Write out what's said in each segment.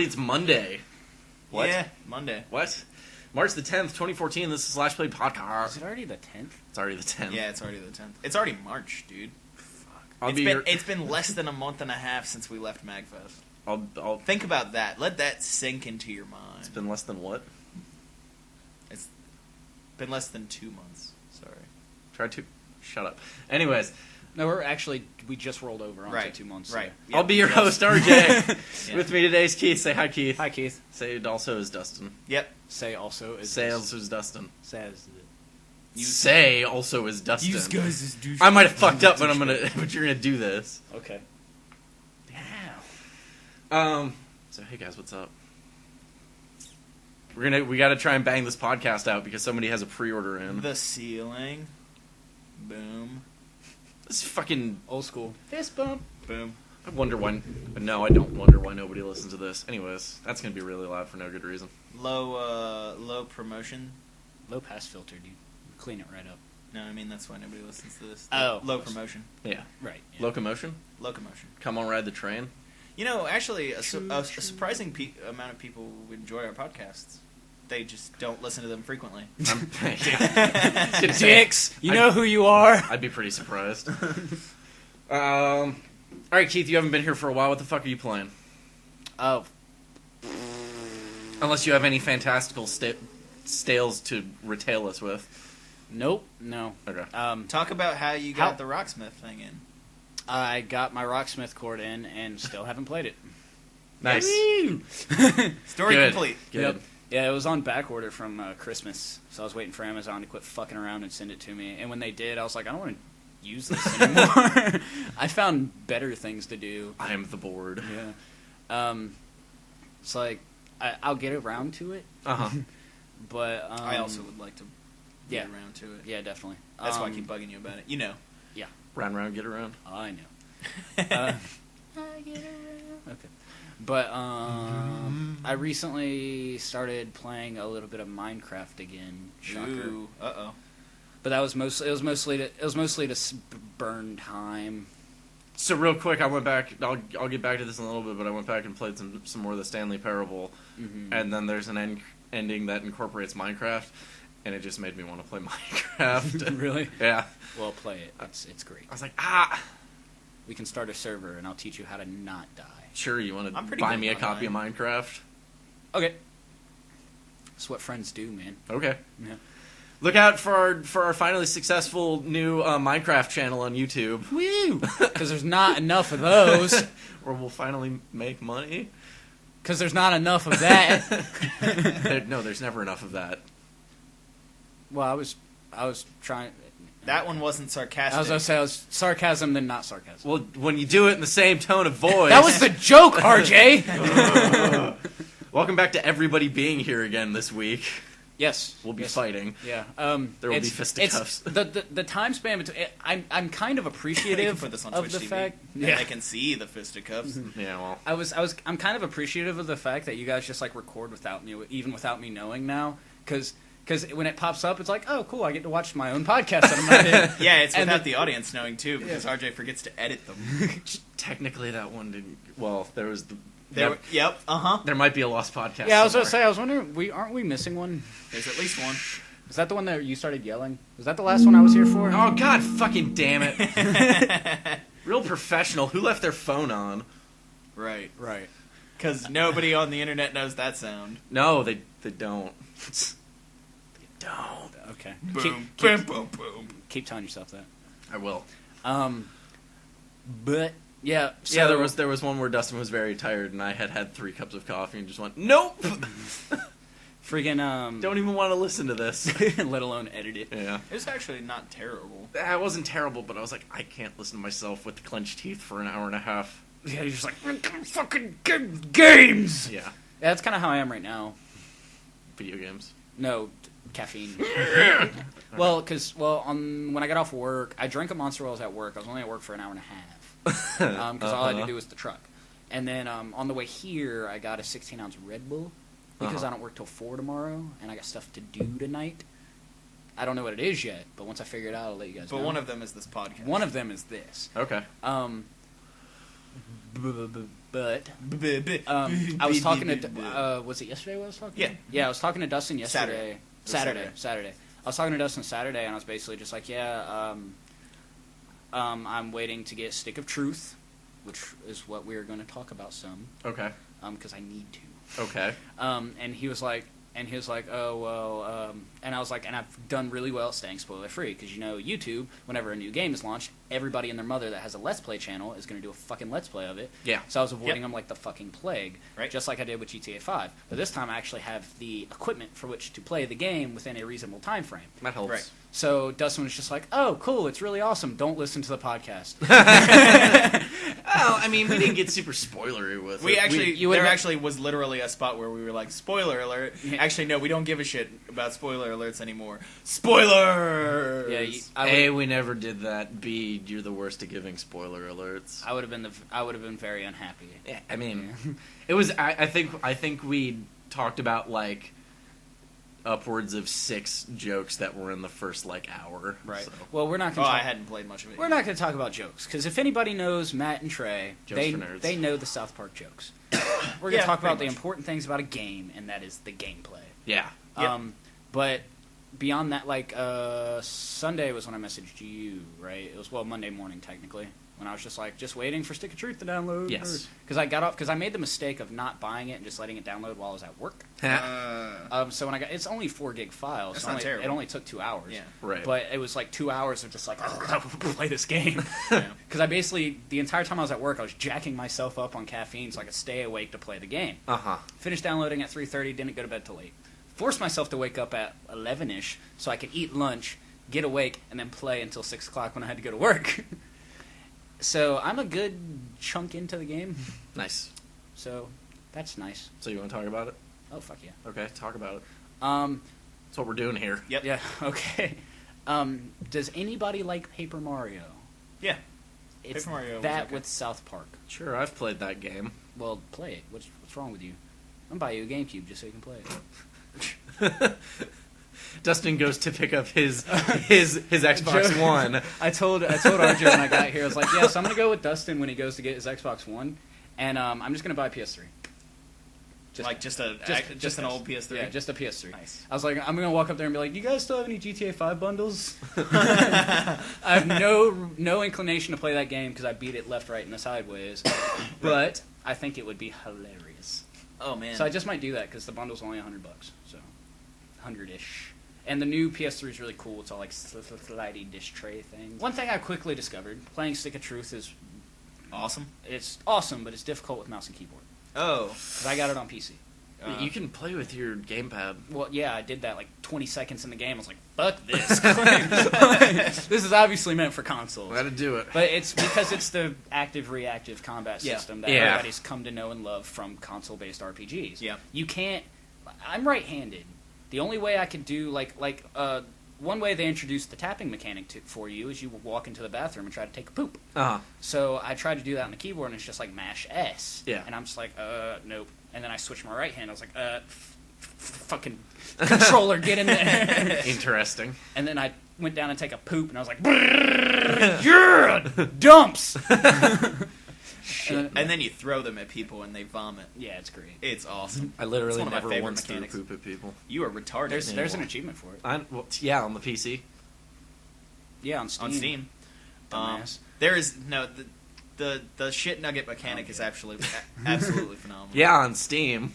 it's Monday. What? Yeah, Monday. What? March the 10th, 2014. This is Slashplayed Podcast. Is it already the 10th? It's already the 10th. Yeah, it's already the 10th. It's already March, dude. Fuck. It's been less than a month and a half since we left MagFest. I'll Think about that. Let that sink into your mind. It's been less than what? It's been less than 2 months. Sorry. Try to shut up. Anyways, No, we just rolled over onto Right. 2 months. Right. So. I'll be your host, RJ. Yeah. With me today is Keith. Say hi, Keith. Hi, Keith. Say it also is Dustin. Yep. Say also is Say also is Dustin. says Say also is Dustin. Use guys as douche. I might have fucked up, but but you're gonna do this. Okay. Yeah. So hey guys, what's up? We gotta try and bang this podcast out because somebody has a pre-order in. The ceiling. Boom. This is fucking Old school. Fist bump. Boom. I wonder why. No, I don't wonder why nobody listens to this. Anyways, that's gonna be really loud for no good reason. Low promotion. Low pass filter, dude. Clean it right up. No, I mean that's why nobody listens to this. Oh. Low promotion. Yeah. Right. Yeah. Locomotion. Locomotion. Come on, ride the train. You know, actually, a surprising amount of people enjoy our podcasts. They just don't listen to them frequently. Dicks! You know who you are. I'd be pretty surprised. All right, Keith, you haven't been here for a while. What the fuck are you playing? Oh. Unless you have any fantastical stales to retail us with. Nope. No. Okay. Talk about how you got the Rocksmith thing in. I got my Rocksmith cord in and still haven't played it. Nice. Story Good. complete. Good. Yep. Yeah, it was on back order from Christmas, so I was waiting for Amazon to quit fucking around and send it to me. And when they did, I was like, I don't want to use this anymore. I found better things to do. I am the board. Yeah. It's like I'll get around to it. Uh-huh. But I also would like to get around to it. Yeah, definitely. That's why I keep bugging you about it. You know. Yeah. Round, get around. I know. I get around. Okay. But I recently started playing a little bit of Minecraft again. Shocker. Ooh, uh-oh. But that was mostly to burn time. So real quick, I went back. I'll get back to this in a little bit, but I went back and played some more of the Stanley Parable, and then there's an ending that incorporates Minecraft, and it just made me want to play Minecraft. Really? Yeah. Well, play it. It's great. I was like, We can start a server, and I'll teach you how to not die. sure, you want to pretty buy good me a about copy of dying. Minecraft? Okay. That's what friends do, man. Okay. Yeah. Look out for our finally successful new Minecraft channel on YouTube. Woo! Because there's not enough of those. Where we'll finally make money. Because there's not enough of that. No, there's never enough of that. Well, I was trying. That one wasn't sarcastic. I was gonna say I was sarcasm, then not sarcasm. Well, when you do it in the same tone of voice. That was the joke, RJ. Welcome back to everybody being here again this week. Yes, We'll be yes. fighting. Yeah, There will be fisticuffs. The time span between. I'm kind of They can appreciative put this on of Twitch the TV, fact. and they can see the fisticuffs. Yeah, well. I'm kind of appreciative of the fact that you guys just like record without me, even without me knowing now, because when it pops up, it's like, oh, cool, I get to watch my own podcast that I'm not in. Yeah, it's And without the audience knowing too, because RJ forgets to edit them. Technically, that one didn't. Well, there was the. Yep. There might be a lost podcast. Yeah, I was somewhere. gonna say, I was wondering, aren't we missing one? There's at least one. Is that the one that you started yelling? Was that the last one I was here for? Oh God, fucking damn it! Real professional. Who left their phone on? Right. Right. Because nobody on the internet knows that sound. No, they don't. They don't. Okay. Boom, Keep boom, boom. telling yourself that. I will. But yeah, so Yeah, there was one where Dustin was very tired, and I had 3 cups of coffee, and just went, nope. friggin' Don't even want to listen to this. let alone edit it. Yeah. It's actually not terrible. It wasn't terrible, but I was like, I can't listen to myself with the clenched teeth for an hour and a half. Yeah, you're just like fucking games. Yeah. Yeah, that's kind of how I am right now. Video games. No, caffeine. Well, when I got off work, I drank a Monster while I was at work. I was only at work for an hour and a half because all I had to do was the truck. And then on the way here, I got a 16-ounce Red Bull because I don't work till 4 tomorrow, and I got stuff to do tonight. I don't know what it is yet, but once I figure it out, I'll let you guys know. But one of them is this podcast. One of them is this. Okay. But I was talking to was it yesterday? What I was talking? Yeah, I was talking to Dustin yesterday. Saturday. I was talking to Dustin Saturday, and I was basically just like, I'm waiting to get Stick of Truth, which is what we're going to talk about some. Okay. Because I need to. Okay. And he was like, oh, well, and I was like, and I've done really well at staying spoiler-free, because, YouTube, whenever a new game is launched, everybody and their mother that has a Let's Play channel is going to do a fucking Let's Play of it. Yeah. So I was avoiding them like the fucking plague, right? Just like I did with GTA 5. But this time I actually have the equipment for which to play the game within a reasonable time frame. That helps. Right. So Dustin was just like, oh, cool, it's really awesome. Don't listen to the podcast. Well, I mean, we didn't get super spoilery with it. There actually was literally a spot where we were like, spoiler alert. Actually, no, we don't give a shit about spoiler alerts anymore. Spoilers! Yeah, A, we never did that. B, you're the worst at giving spoiler alerts. I would have been very unhappy. Yeah, I mean, it was. I think we talked about like upwards of 6 jokes that were in the first hour. Right. So. Well, we're not going to I hadn't played much of it. We're not going to talk about jokes, because if anybody knows Matt and Trey, they know the South Park jokes. We're going to talk about the important things about a game, and that is the gameplay. Yeah. But beyond that, Sunday was when I messaged you, right? It was, Monday morning, technically, when I was just waiting for Stick of Truth to download. Yes. Because I made the mistake of not buying it and just letting it download while I was at work. So when it's only 4 gig files. That's not terrible. It only took 2 hours. Yeah. Right. But it was 2 hours of just play this game. Because I basically, the entire time I was at work, I was jacking myself up on caffeine so I could stay awake to play the game. Finished downloading at 3:30, didn't go to bed till 8. Forced myself to wake up at 11-ish so I could eat lunch, get awake, and then play until 6 o'clock when I had to go to work. So I'm a good chunk into the game. Nice. So that's nice. So you want to talk about it? Oh, fuck yeah. Okay, talk about it. That's what we're doing here. Yep. Yeah, okay. Does anybody like Paper Mario? Yeah. It's Paper Mario that was okay. with South Park. Sure, I've played that game. Well, play it. What's wrong with you? I'm going to buy you a GameCube just so you can play it. Dustin goes to pick up his Xbox One. I told R.J. when I got here, I was like, yes, I'm going to go with Dustin when he goes to get his Xbox One, and I'm just going to buy a PS3. Just an old PS3? Yeah, just a PS3. Nice. I was like, I'm going to walk up there and be like, do you guys still have any GTA 5 bundles? I have no inclination to play that game because I beat it left, right, and the sideways, but I think it would be hilarious. Oh, man. So I just might do that because the bundle's only $100, so 100-ish. And the new PS3 is really cool. It's all slidey dish tray thing. One thing I quickly discovered, playing Stick of Truth is awesome. It's awesome, but it's difficult with mouse and keyboard. Oh. Because I got it on PC. You can play with your gamepad. Well, yeah, I did that 20 seconds in the game. I was like, fuck this. This is obviously meant for consoles. Gotta do it. But it's because it's the active-reactive combat system that everybody's come to know and love from console-based RPGs. Yeah. You can't... I'm right-handed. The only way I could do, one way they introduced the tapping mechanic for you is you walk into the bathroom and try to take a poop. So I tried to do that on the keyboard, and it's just mash S. Yeah. And I'm just like, nope. And then I switched my right hand. I was like, fucking controller, get in there. Interesting. And then I went down and take a poop, and I was like, yeah, dumps. And then you throw them at people and they vomit. Yeah, it's great. It's awesome. I literally it's one of my never once threw mechanics. poop at people. You are retarded. There's an achievement for it. On the PC. Yeah, on Steam. On Steam. Dumbass. There is the shit nugget mechanic is absolutely phenomenal. Yeah, on Steam.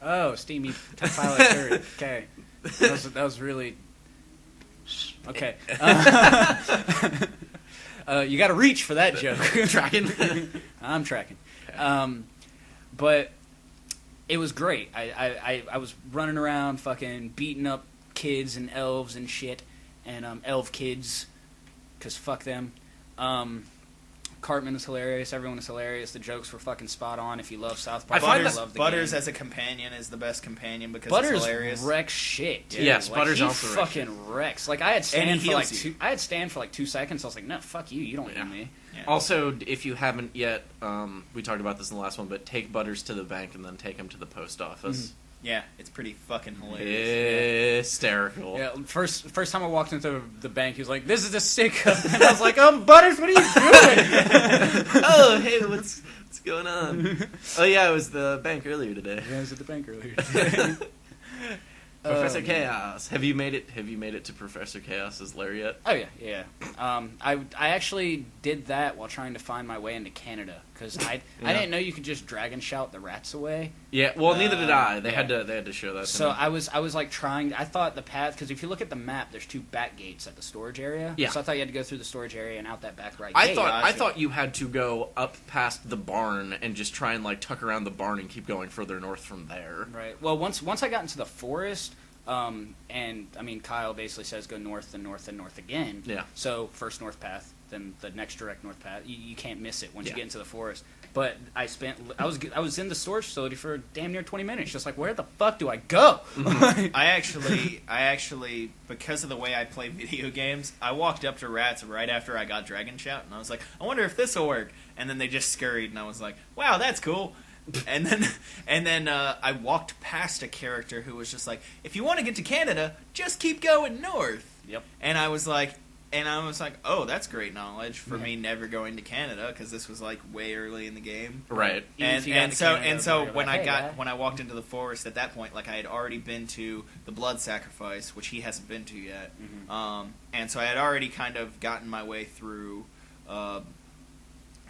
Oh, Steamy Pilot shirt. Okay, that was really okay. You got to reach for that joke. Tracking. I'm tracking. But it was great. I was running around fucking beating up kids and elves and shit, and elf kids, because fuck them. Cartman was hilarious. Everyone was hilarious. The jokes were fucking spot on. If you love South Park, I love the Butters game. As a companion is the best companion because Butters it's hilarious. wrecks shit. Yeah. Yes, Butters he also fucking wrecks. I had Stan for you. I had Stan for 2 seconds. I was like, no, fuck you. You don't heal me. Yeah. Also, if you haven't yet, we talked about this in the last one, but take Butters to the bank and then take him to the post office. Yeah, it's pretty fucking hilarious. Hysterical. Yeah, first time I walked into the bank, he was like, "This is a sick," and I was like, Butters, what are you doing?" Oh, hey, what's going on? Oh yeah, it was the bank earlier today. Yeah, I was at the bank earlier today. Professor Chaos. Have you made it to Professor Chaos's lair yet? Oh yeah. I actually did that while trying to find my way into Canada because I didn't know you could just dragon shout the rats away. Yeah, well, neither did I. They had to show that. So I was like trying. I thought the path, because if you look at the map, there's 2 back gates at the storage area. Yeah. So I thought you had to go through the storage area and out that back right I gate. thought you had to go up past the barn and just try and like tuck around the barn and keep going further north from there. Right. Well, once I got into the forest, and I mean Kyle basically says go north and north and north again. Yeah. So first north path, then the next direct north path. You can't miss it once you get into the forest. But I was in the storage facility for damn near 20 minutes, just like, where the fuck do I go? I actually, because of the way I play video games, I walked up to rats right after I got Dragon Shout, and I was like, I wonder if this will work. And then they just scurried, and I was like, wow, that's cool. And then I walked past a character who was just like, if you want to get to Canada, just keep going north. Yep. And I was like, oh, that's great knowledge for me never going to Canada, because this was like way early in the game. Right. And so when I walked into the forest at that point, like I had already been to the blood sacrifice, which he hasn't been to yet. Mm-hmm. And so I had already kind of gotten my way through,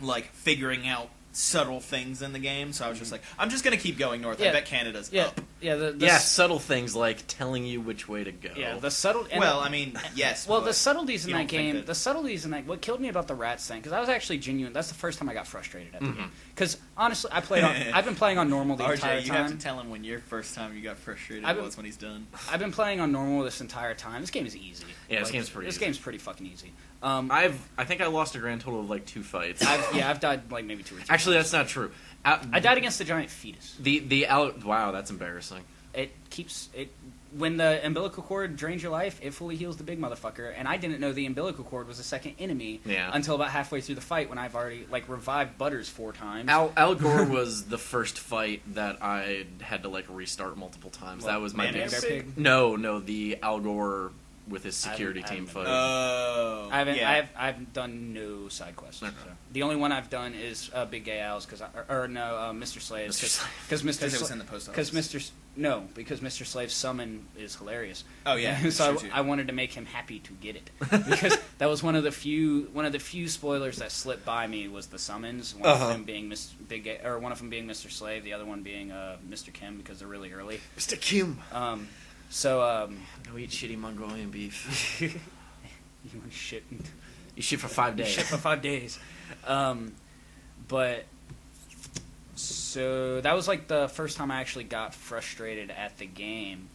like figuring out subtle things in the game. So I was just like, I'm just gonna keep going north. I bet Canada's up. Yeah, subtle things like telling you which way to go. Yeah, the subtle. Well, I mean, yes. Well, the subtleties in that game. The subtleties in that. What killed me about the rats thing, because I was actually genuine. That's the first time I got frustrated at the game. Because honestly, I've been playing on normal the RJ, entire time. you have to tell him when your first time you got frustrated was when he's done. I've been playing on normal this entire time. This game is easy. Yeah, this game's pretty. This game's pretty fucking easy. I think I lost a grand total of like 2 fights. I've died like maybe 2 or 3. Actually, that's not true. I died against the giant fetus. Wow, that's embarrassing. It keeps it when the umbilical cord drains your life, it fully heals the big motherfucker. And I didn't know the umbilical cord was a second enemy until about halfway through the fight, when I've already like revived Butters 4 times. Al Gore was the first fight that I had to like restart multiple times. That was my pig. No, the Al Gore with his security team fight. Oh, I've done no side quests. Okay. So. The only one I've done is Big Gay Al's, Mr. Slave's, because it was in the post office. Because Mr. Slave's summon is hilarious. Oh yeah, so I wanted to make him happy to get it, because that was one of the few spoilers that slipped by me was the summons. One of them being one of them being Mr. Slave, the other one being Mr. Kim, because they're really early. Mr. Kim. Go eat shitty Mongolian beef. You shit. You shit for 5 days. Shit for 5 days. But so that was like the first time I actually got frustrated at the game,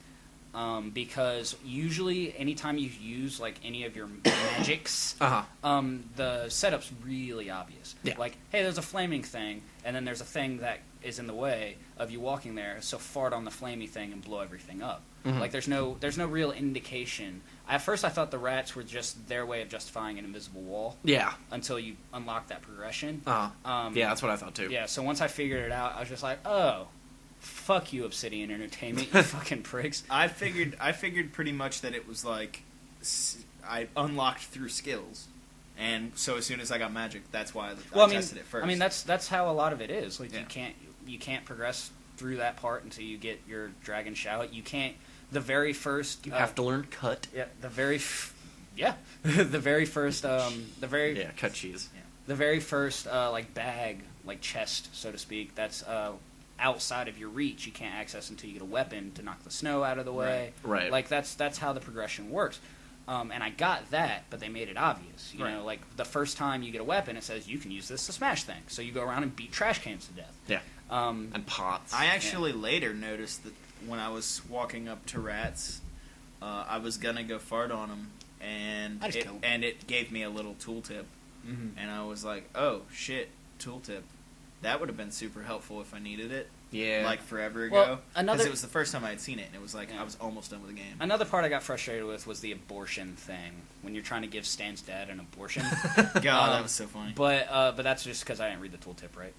because usually anytime you use like any of your magics, the setup's really obvious. Yeah. Like, hey, there's a flaming thing, and then there's a thing that is in the way of you walking there, so fart on the flamey thing and blow everything up. Mm-hmm. Like, there's no real indication. At first, I thought the rats were just their way of justifying an invisible wall. Yeah. Until you unlock that progression. Yeah, that's what I thought too. Yeah, so once I figured it out, I was just like, oh, fuck you, Obsidian Entertainment, you fucking pricks. I figured pretty much that it was like I unlocked through skills. And so as soon as I got magic, that's why I tested it first. I mean, that's how a lot of it is. Like, you can't progress through that part until you get your Dragon Shout. You can't. The very first... You have to learn cut. Yeah, the very first... cut cheese. Yeah. The very first, like, bag, like, chest, so to speak, that's outside of your reach. You can't access until you get a weapon to knock the snow out of the way. Right. Like, that's how the progression works. And I got that, but they made it obvious. You know, like, the first time you get a weapon, it says you can use this to smash things. So you go around and beat trash cans to death. Yeah. And pots. I actually later noticed that when I was walking up to rats, I was gonna go fart on them, and it gave me a little tooltip, and I was like, "Oh shit, tooltip! That would have been super helpful if I needed it." Yeah, like forever ago. Because it was the first time I had seen it, and it was like I was almost done with the game. Another part I got frustrated with was the abortion thing, when you're trying to give Stan's dad an abortion. God, that was so funny. But that's just because I didn't read the tooltip right.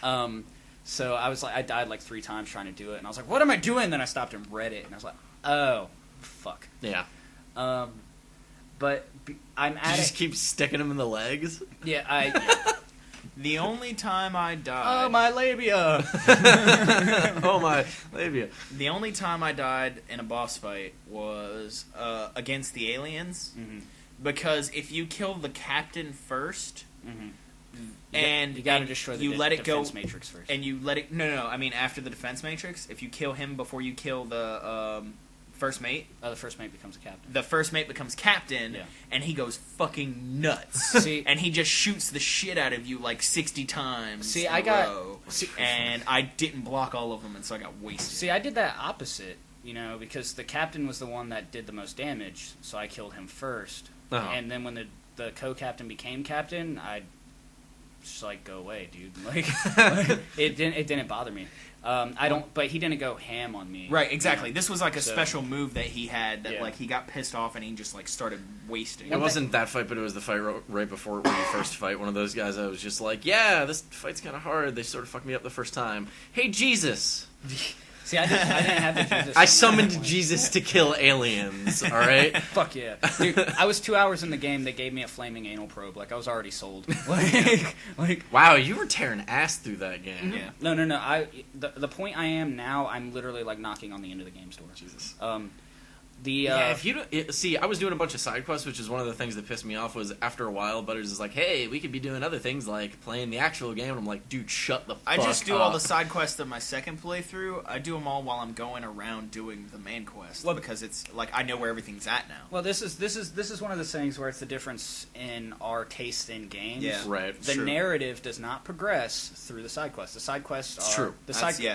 Oh. So I died like 3 times trying to do it, and I was like, what am I doing? Then I stopped and read it, and I was like, oh, fuck. Yeah. But I'm at You just keep sticking them in the legs? Yeah, The only time I died... Oh, my labia! Oh, my labia. The only time I died in a boss fight was against the aliens. Mm-hmm. Because if you kill the captain first... Mm-hmm. And you gotta destroy the you let it defense go, matrix first. And you let it... No, I mean after the defense matrix. If you kill him before you kill the first mate... Oh, the first mate becomes a captain. The first mate becomes captain, and he goes fucking nuts. See, and he just shoots the shit out of you like 60 times See, in I a got... row. See, and I didn't block all of them, and so I got wasted. See, I did that opposite, because the captain was the one that did the most damage, so I killed him first. Uh-huh. And then when the co-captain became captain, I just like, go away, dude. Like it didn't bother me. But he didn't go ham on me. Right, exactly. This was like a special move that he had that Yeah. he got pissed off and he just like started wasting. It wasn't that fight, but it was the fight right before when you first fight one of those guys. I was just like, yeah, this fight's kind of hard. They sort of fucked me up the first time. Hey, Jesus. See, I didn't have the Jesus. I summoned Jesus to kill aliens, all right? Fuck yeah. Dude, I was 2 hours in the game, they gave me a flaming anal probe. Like, I was already sold. Wow, you were tearing ass through that game. Yeah. No. The point I am now, I'm literally, like, knocking on the end of the game store. Jesus. If you don't see, I was doing a bunch of side quests, which is one of the things that pissed me off. Was after a while, Butters is like, "Hey, we could be doing other things like playing the actual game." And I'm like, "Dude, shut the fuck up." I just do all the side quests of my second playthrough. I do them all while I'm going around doing the main quest because it's like I know where everything's at now. Well, this is one of the things where it's the difference in our taste in games. Yeah, right. The narrative does not progress through the side quests. The side quests are true. The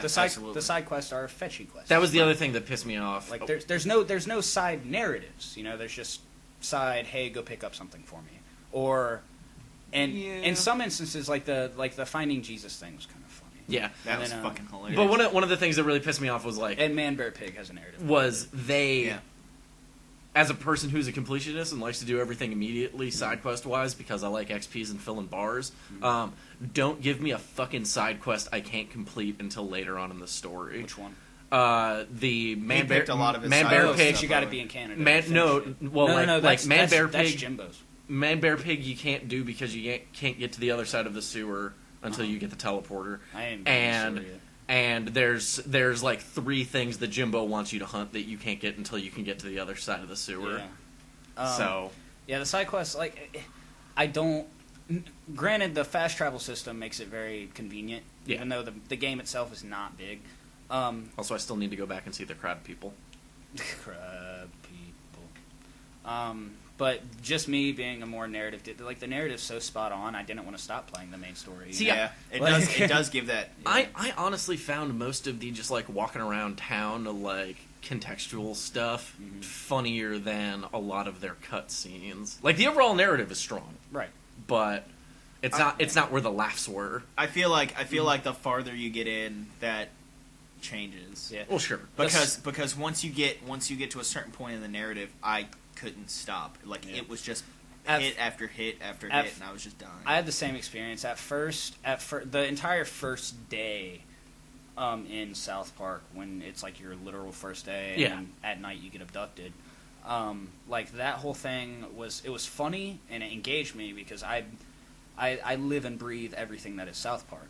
side quests are fetchy quests. That was the other thing that pissed me off. Like there's no side narratives. There's just side. Hey, go pick up something for me. Or, and in some instances, like the Finding Jesus thing was kind of funny. Yeah, that was fucking hilarious. But one of the things that really pissed me off was like, and Man Bear Pig has a narrative. Was they, as a person who's a completionist and likes to do everything immediately side quest wise because I like XPs and filling bars, don't give me a fucking side quest I can't complete until later on in the story. Which one? The Man Bear Pig. You got to be in Canada. That's Jimbo's. Man Bear Pig you can't do because you can't get to the other side of the sewer until you get the teleporter. And there's like 3 things that Jimbo wants you to hunt that you can't get until you can get to the other side of the sewer. Yeah. The side quests, I don't. Granted, the fast travel system makes it very convenient, even though the game itself is not big. Also, I still need to go back and see the crab people. Crab people. But just me being a more narrative, the narrative's so spot on, I didn't want to stop playing the main story. See, it does give that. I honestly found most of the just walking around town contextual stuff funnier than a lot of their cutscenes. The overall narrative is strong, right? But it's not where the laughs were. I feel like the farther you get in, that changes. Yeah. Well, sure. Because once you get to a certain point in the narrative, I couldn't stop. It was just hit after hit after hit, and I was just dying. I had the same experience at first. The entire first day in South Park, when it's your literal first day, and at night you get abducted. That whole thing was funny and it engaged me because I live and breathe everything that is South Park.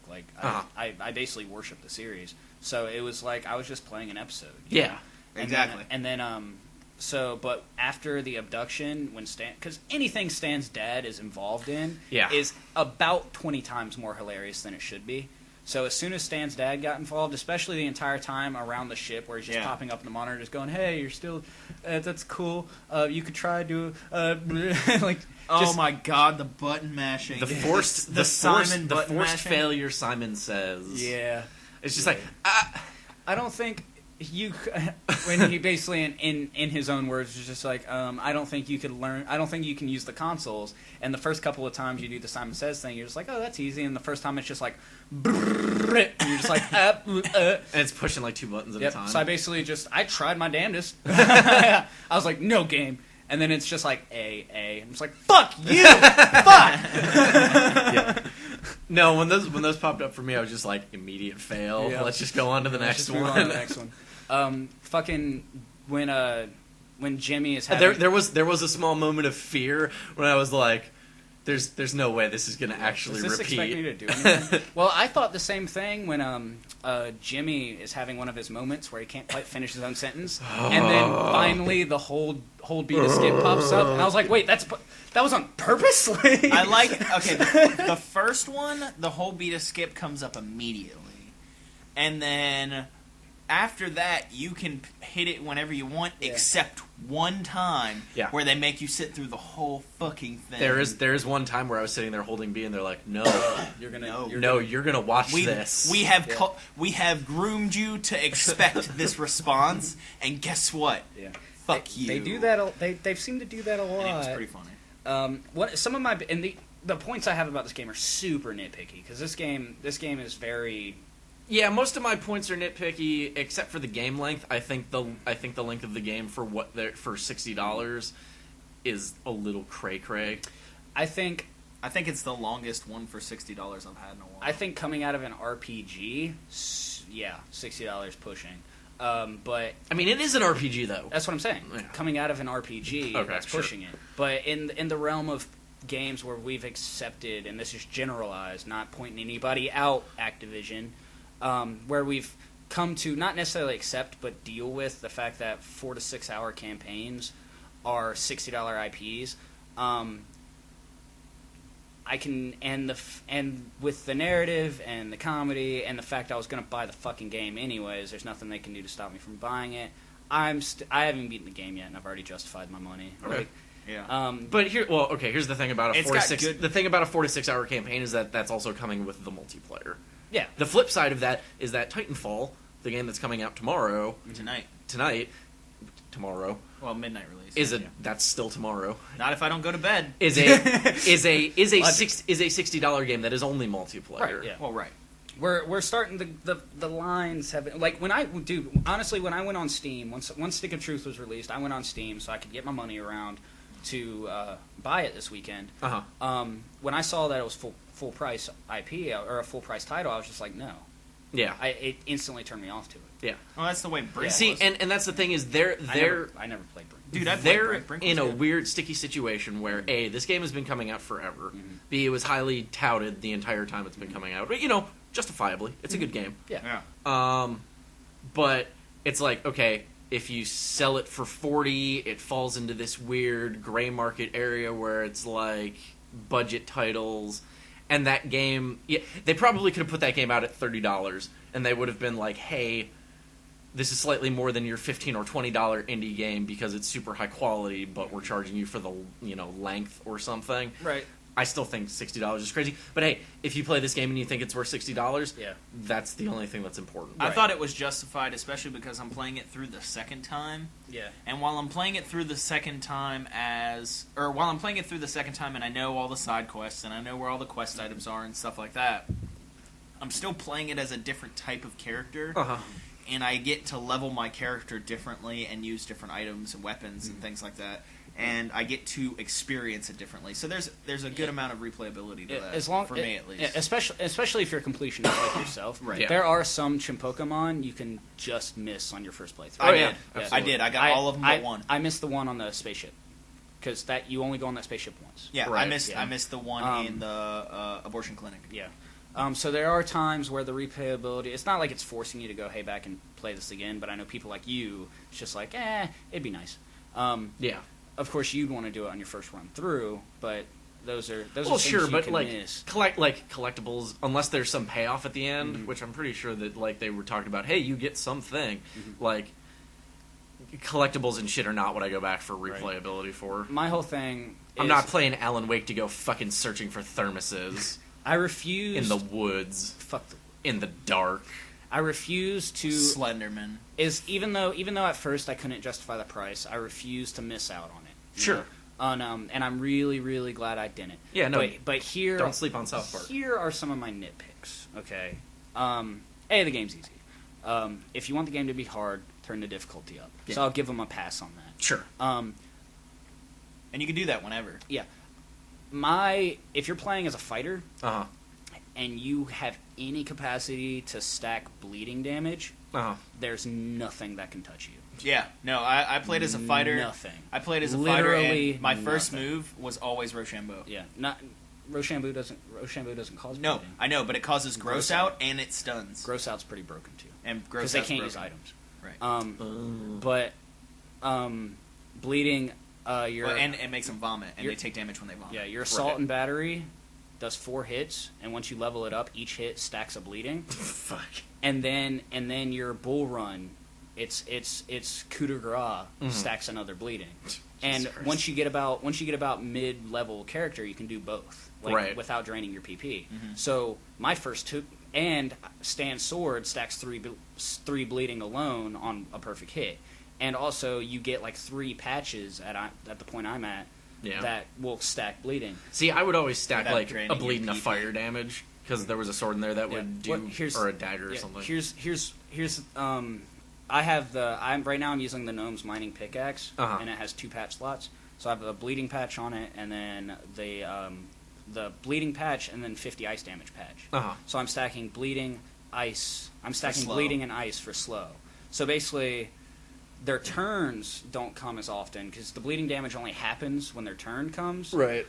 I basically worship the series. So it was I was just playing an episode. Yeah, exactly. But after the abduction, when because anything Stan's dad is involved in is about 20 times more hilarious than it should be. So as soon as Stan's dad got involved, especially the entire time around the ship where he's just popping up in the monitor just going, hey, you're still, that's cool, you could try to, oh my god, the button mashing. The forced failure Simon says. Yeah. It's just I don't think when he basically in his own words was just I don't think you can use the consoles, and the first couple of times you do the Simon Says thing, you're just oh, that's easy, and the first time it's just and you're just and it's pushing 2 buttons at a time. So I basically I tried my damnedest. I was no game. And then it's just A. I'm just fuck you! Fuck! No, when those popped up for me, I was just like, immediate fail. Yeah. Let's just go on to the next one. On to the next one. Fucking when Jimmy is having... There was a small moment of fear when I was like, there's no way this is going to actually Does this repeat. expect me to do anything? Well, I thought the same thing when Jimmy is having one of his moments where he can't quite finish his own sentence, and then finally the hold B to skip pops up, and I was like, wait, that was on purpose? I like the first one, the hold B to skip comes up immediately, and then after that you can hit it whenever you want, except one time where they make you sit through the whole fucking thing. There is one time where I was sitting there holding B, and they're like, "No, you're gonna watch this. We have groomed you to expect this response, and guess what? Yeah. Fuck you." They do that. They seem to do that a lot. And it was pretty funny. What some of my the points I have about this game are super nitpicky because this game is very. Yeah, most of my points are nitpicky, except for the game length. I think the length of the game for for $60 is a little cray. I think it's the longest one for $60 I've had in a while. I think coming out of an RPG, $60 pushing. But I mean, it is an RPG though. That's what I'm saying. Yeah. Coming out of an RPG, that's pushing it. But in the realm of games where we've accepted, and this is generalized, not pointing anybody out, Activision. Where we've come to not necessarily accept, but deal with the fact that 4 to 6 hour campaigns are $60 IPs. I can and with the narrative and the comedy and the fact I was going to buy the fucking game anyways. There's nothing they can do to stop me from buying it. I haven't beaten the game yet, and I've already justified my money. Okay. Yeah. But here's the thing about a 4 to 6. The thing about a 4 to 6 hour campaign is that that's also coming with the multiplayer. Yeah. The flip side of that is that Titanfall, the game that's coming out tomorrow, well, midnight release. That's still tomorrow. Not if I don't go to bed. Is a $60 game that is only multiplayer. Right. Yeah. Well, right. We're starting the lines have like when I went on Steam once Stick of Truth was released, I went on Steam so I could get my money around to buy it this weekend. When I saw that it was full price IP or a full price title, I was just like, no. Yeah. It instantly turned me off to it. Yeah. Well, that's the way Brink was. See, and that's the thing is I never played Brink. Dude, I played they're Brink in a good. weird sticky situation where A, this game has been coming out forever. B, it was highly touted the entire time it's been coming out. But, justifiably, it's a good game. Yeah. But it's like, okay, if you sell it for $40, it falls into this weird gray market area where it's like budget titles. And that game, they probably could have put that game out at $30, and they would have been like, hey, this is slightly more than your $15 or $20 indie game because it's super high quality, but we're charging you for the length or something. Right. I still think $60 is crazy. But hey, if you play this game and you think it's worth $60, that's the only thing that's important. I thought it was justified, especially because I'm playing it through the second time. Yeah. And while I'm playing it through the second time and I know all the side quests and I know where all the quest items are and stuff like that, I'm still playing it as a different type of character. And I get to level my character differently and use different items and weapons and things like that. And I get to experience it differently. So there's a good amount of replayability to that, for me at least. Especially if you're a completionist like yourself. Right. Yeah. There are some Chimpokemon you can just miss on your first playthrough. I did. I got all of them but one. I missed the one on the spaceship. Because you only go on that spaceship once. Yeah, right. I missed the one in the abortion clinic. Yeah. So there are times where the replayability, it's not like it's forcing you to go, hey, back and play this again, but I know people like you, it's just like, it'd be nice. Of course, you'd want to do it on your first run through, but those are things you can miss. Collectibles, unless there's some payoff at the end, which I'm pretty sure that they were talking about. Hey, you get something. Collectibles and shit are not what I go back for replayability for. My whole thing I'm not playing Alan Wake to go fucking searching for thermoses. I refuse in the woods. In the dark. I refuse to Slenderman. Even though at first I couldn't justify the price, I refuse to miss out on it. Sure. And I'm really, really glad I didn't. Yeah, no. But here, don't sleep on South Park. Here are some of my nitpicks. Okay. The game's easy. If you want the game to be hard, turn the difficulty up. Yeah. So I'll give them a pass on that. Sure. And you can do that whenever. Yeah. If you're playing as a fighter, and you have any capacity to stack bleeding damage, there's nothing that can touch you. Yeah, no, I played as a fighter. Nothing. I played as a Literally fighter, and my first nothing. move was always Rochambeau. Yeah, Rochambeau doesn't cause No, bleeding. I know, but it causes gross out and it stuns. Gross out's pretty broken too. And gross because they out's can't broken. use items. Right. But bleeding, and it makes them vomit, and they take damage when they vomit. Yeah, your assault and battery does 4 hits, and once you level it up, each hit stacks a bleeding. Fuck. And then your bull run, it's coup de grace stacks another bleeding. And once you get about mid-level character, you can do both, without draining your PP. So my first 2 and Stand Sword stacks 3 bleeding alone on a perfect hit, and also you get like 3 patches at the point I'm at that will stack bleeding. See, I would always stack Without like draining a bleeding your to PP. fire damage because there was a sword in there that would do, or a dagger or something. Here's right now I'm using the Gnome's Mining Pickaxe, and it has 2 patch slots. So I have a bleeding patch on it, and then the bleeding patch, and then 50 ice damage patch. So I'm stacking bleeding, ice. I'm stacking bleeding and ice for slow. So basically, their turns don't come as often because the bleeding damage only happens when their turn comes. Right.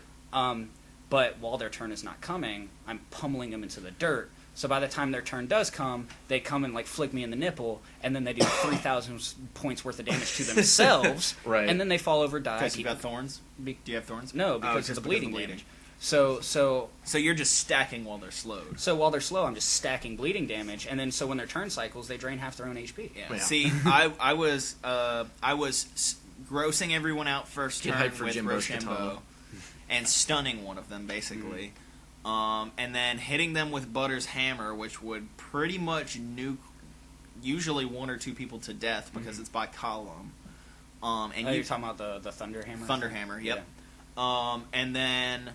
But while their turn is not coming, I'm pummeling them into the dirt. So by the time their turn does come, they come and like flick me in the nipple, and then they do 3,000 points worth of damage to themselves. Right. And then they fall over, die. Because you got thorns? Do you have thorns? No, because of the bleeding damage. So you're just stacking while they're slowed. So while they're slow, I'm just stacking bleeding damage, and then so when their turn cycles, they drain half their own HP. Yeah. See, I was grossing everyone out first turn with Rochambeau and stunning one of them basically, and then hitting them with Butter's hammer, which would pretty much nuke usually 1 or 2 people to death because it's by column. And you're talking about the Thunder Hammer? Thunder Hammer, yep. Yeah. And then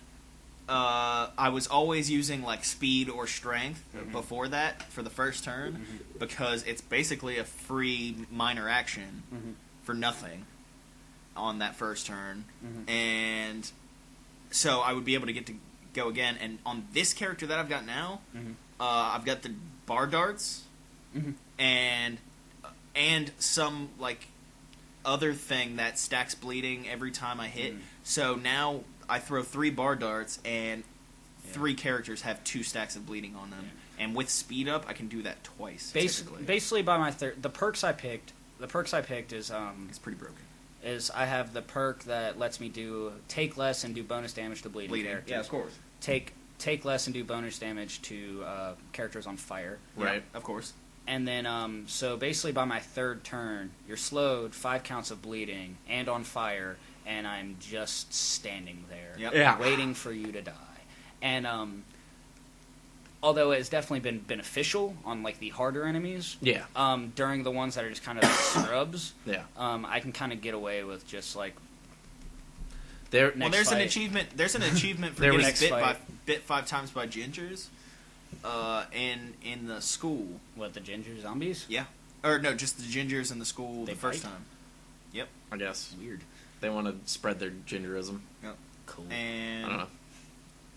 I was always using like speed or strength before that for the first turn because it's basically a free minor action for nothing on that first turn. And so I would be able to get to go again. And on this character that I've got now, I've got the bar darts and some like other thing that stacks bleeding every time I hit. So now I throw 3 bar darts and 3 characters have 2 stacks of bleeding on them. And with speed up, I can do that twice. Basically, by my the perks I picked is it's pretty broken. Is I have the perk that lets me take less and do bonus damage to bleeding characters. Yeah, of course. Take less and do bonus damage to characters on fire. Right, of course. And then, so basically by my 3rd turn, you're slowed, 5 counts of bleeding, and on fire, and I'm just standing there, waiting for you to die. And although it's definitely been beneficial on like the harder enemies, during the ones that are just kind of like scrubs, I can kind of get away with just like. There's an achievement. There's an achievement for getting bit 5 times by gingers. In the school. What, the ginger zombies? Yeah. Or no, just the gingers in the school the first time. Yep. I guess. Weird. They want to spread their gingerism. Yep. Cool. And I don't know.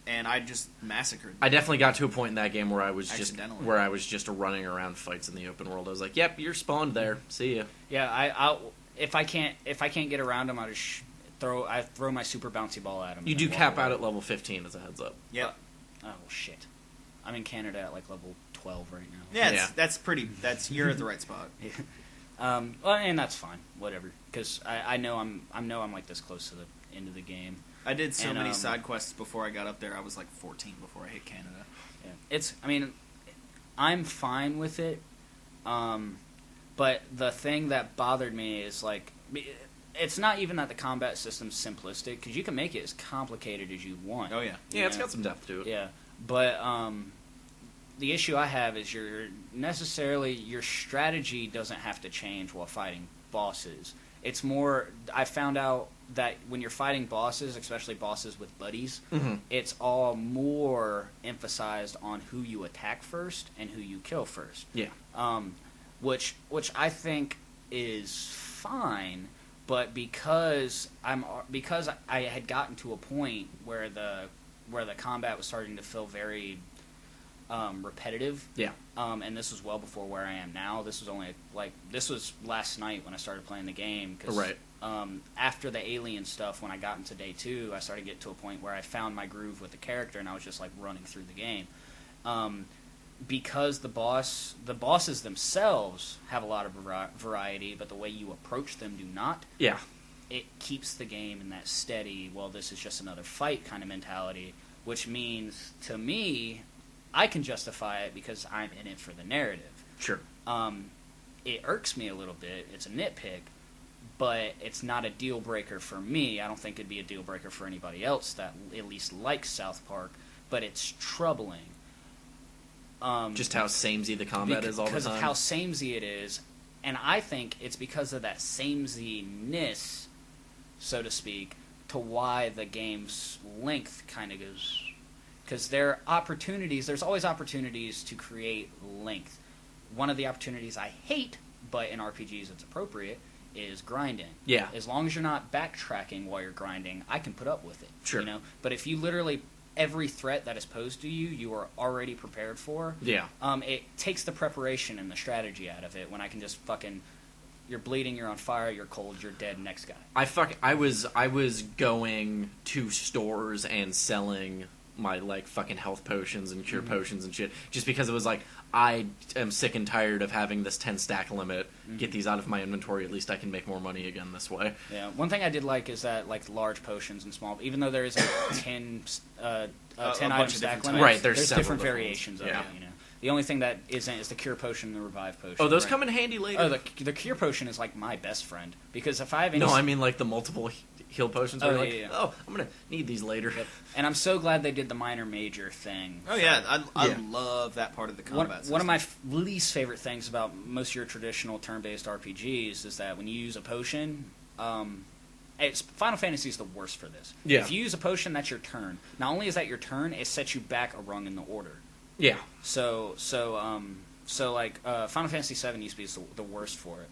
And I just massacred them. I definitely got to a point in that game where I was just running around fights in the open world. I was like, "Yep, you're spawned there. See ya." Yeah, if I can't get around them, I just throw my super bouncy ball at them. You do cap out at level 15 as a heads up. Yep. Oh shit. I'm in Canada at like level 12 right now. Yeah, that's you're at the right spot. Well, and that's fine, whatever, because I know I'm like this close to the end of the game. I did so many side quests before I got up there. I was like 14 before I hit Canada. Yeah, I'm fine with it, but the thing that bothered me is like, it's not even that the combat system's simplistic, because you can make it as complicated as you want. Oh yeah, it's got some depth to it. Yeah. But the issue I have is your strategy doesn't have to change while fighting bosses. It's more, I found out that when you're fighting bosses, especially bosses with buddies, it's all more emphasized on who you attack first and who you kill first. Yeah. Which I think is fine, but because I had gotten to a point where the combat was starting to feel very repetitive. Yeah. And this was well before where I am now. This was only this was last night when I started playing the game. Cause, right. After the alien stuff, when I got into day 2, I started to get to a point where I found my groove with the character, and I was just like running through the game. Because the bosses themselves have a lot of variety, but the way you approach them do not. Yeah. It keeps the game in that steady, well, this is just another fight kind of mentality, which means, to me, I can justify it because I'm in it for the narrative. Sure. It irks me a little bit. It's a nitpick, but it's not a deal breaker for me. I don't think it'd be a deal breaker for anybody else that at least likes South Park, but it's troubling. Just how samey the combat is all the time. Because of how samey it is, and I think it's because of that sameness, so to speak, to why the game's length kind of goes. Because there's always opportunities to create length. One of the opportunities I hate, but in RPGs it's appropriate, is grinding. Yeah. As long as you're not backtracking while you're grinding, I can put up with it. Sure. You know? But if you literally, every threat that is posed to you, you are already prepared for. Yeah. It takes the preparation and the strategy out of it when I can just fucking, you're bleeding, you're on fire, you're cold, you're dead, next guy. I was going to stores and selling my fucking health potions and cure potions and shit, just because it was I am sick and tired of having this 10 stack limit. Get these out of my inventory, at least I can make more money again this way. Yeah, one thing I did like is that large potions and small, even though there is a 10 item stack limit, right, there's different ones. Variations of it, you know. The only thing that isn't is the cure potion and the revive potion. Oh, those come in handy later? Oh, the cure potion is my best friend, because if I have any... No, I mean the multiple heal potions. Oh, yeah. Oh, I'm going to need these later. Yep. And I'm so glad they did the minor major thing. Oh, yeah. I love that part of the combat system. One of my least favorite things about most of your traditional turn-based RPGs is that when you use a potion... Final Fantasy is the worst for this. Yeah. If you use a potion, that's your turn. Not only is that your turn, it sets you back a rung in the order. Yeah. So Final Fantasy VII used to be the worst for it.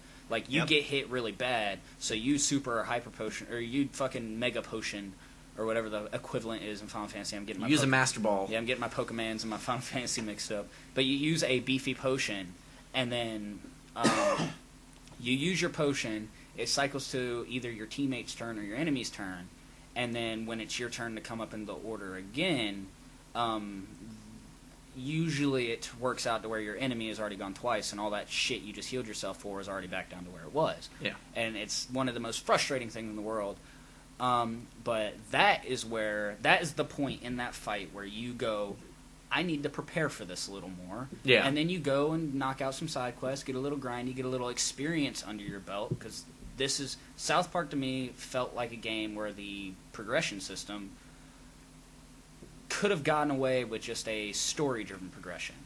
You get hit really bad, so you super or hyper potion, or you fucking mega potion, or whatever the equivalent is in Final Fantasy. I'm getting use a Master Ball. Yeah, I'm getting my Pokemans and my Final Fantasy mixed up. But you use a beefy potion, and then you use your potion. It cycles to either your teammate's turn or your enemy's turn, and then when it's your turn to come up in the order again, usually it works out to where your enemy has already gone twice, and all that shit you just healed yourself for is already back down to where it was. Yeah. And it's one of the most frustrating things in the world. But that is the point in that fight where you go, I need to prepare for this a little more. Yeah. And then you go and knock out some side quests, get a little grindy, get a little experience under your belt, because South Park to me felt like a game where the progression system could have gotten away with just a story-driven progression.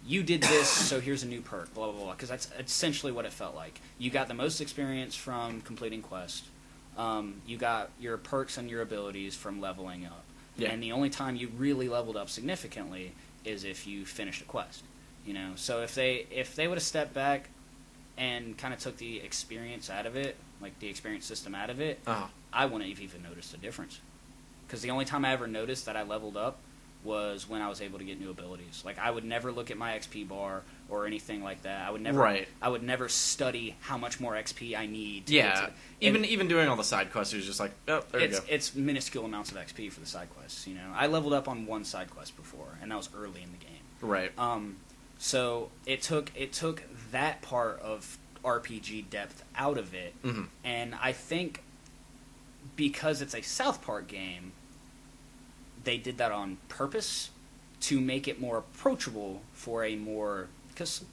You did this, so here's a new perk, blah, blah, blah, because that's essentially what it felt like. You got the most experience from completing quests. You got your perks and your abilities from leveling up. Yeah. And the only time you really leveled up significantly is if you finished a quest. So if they would have stepped back and kind of took the experience out of it, the experience system out of it, I wouldn't have even noticed a difference. Because the only time I ever noticed that I leveled up was when I was able to get new abilities. I would never look at my XP bar or anything like that. I would never study how much more XP I need. Even doing all the side quests, it was just oh, there you go. It's minuscule amounts of XP for the side quests. I leveled up on one side quest before, and that was early in the game. Right. So it took that part of RPG depth out of it, and I think because it's a South Park game, they did that on purpose to make it more approachable for a more... Because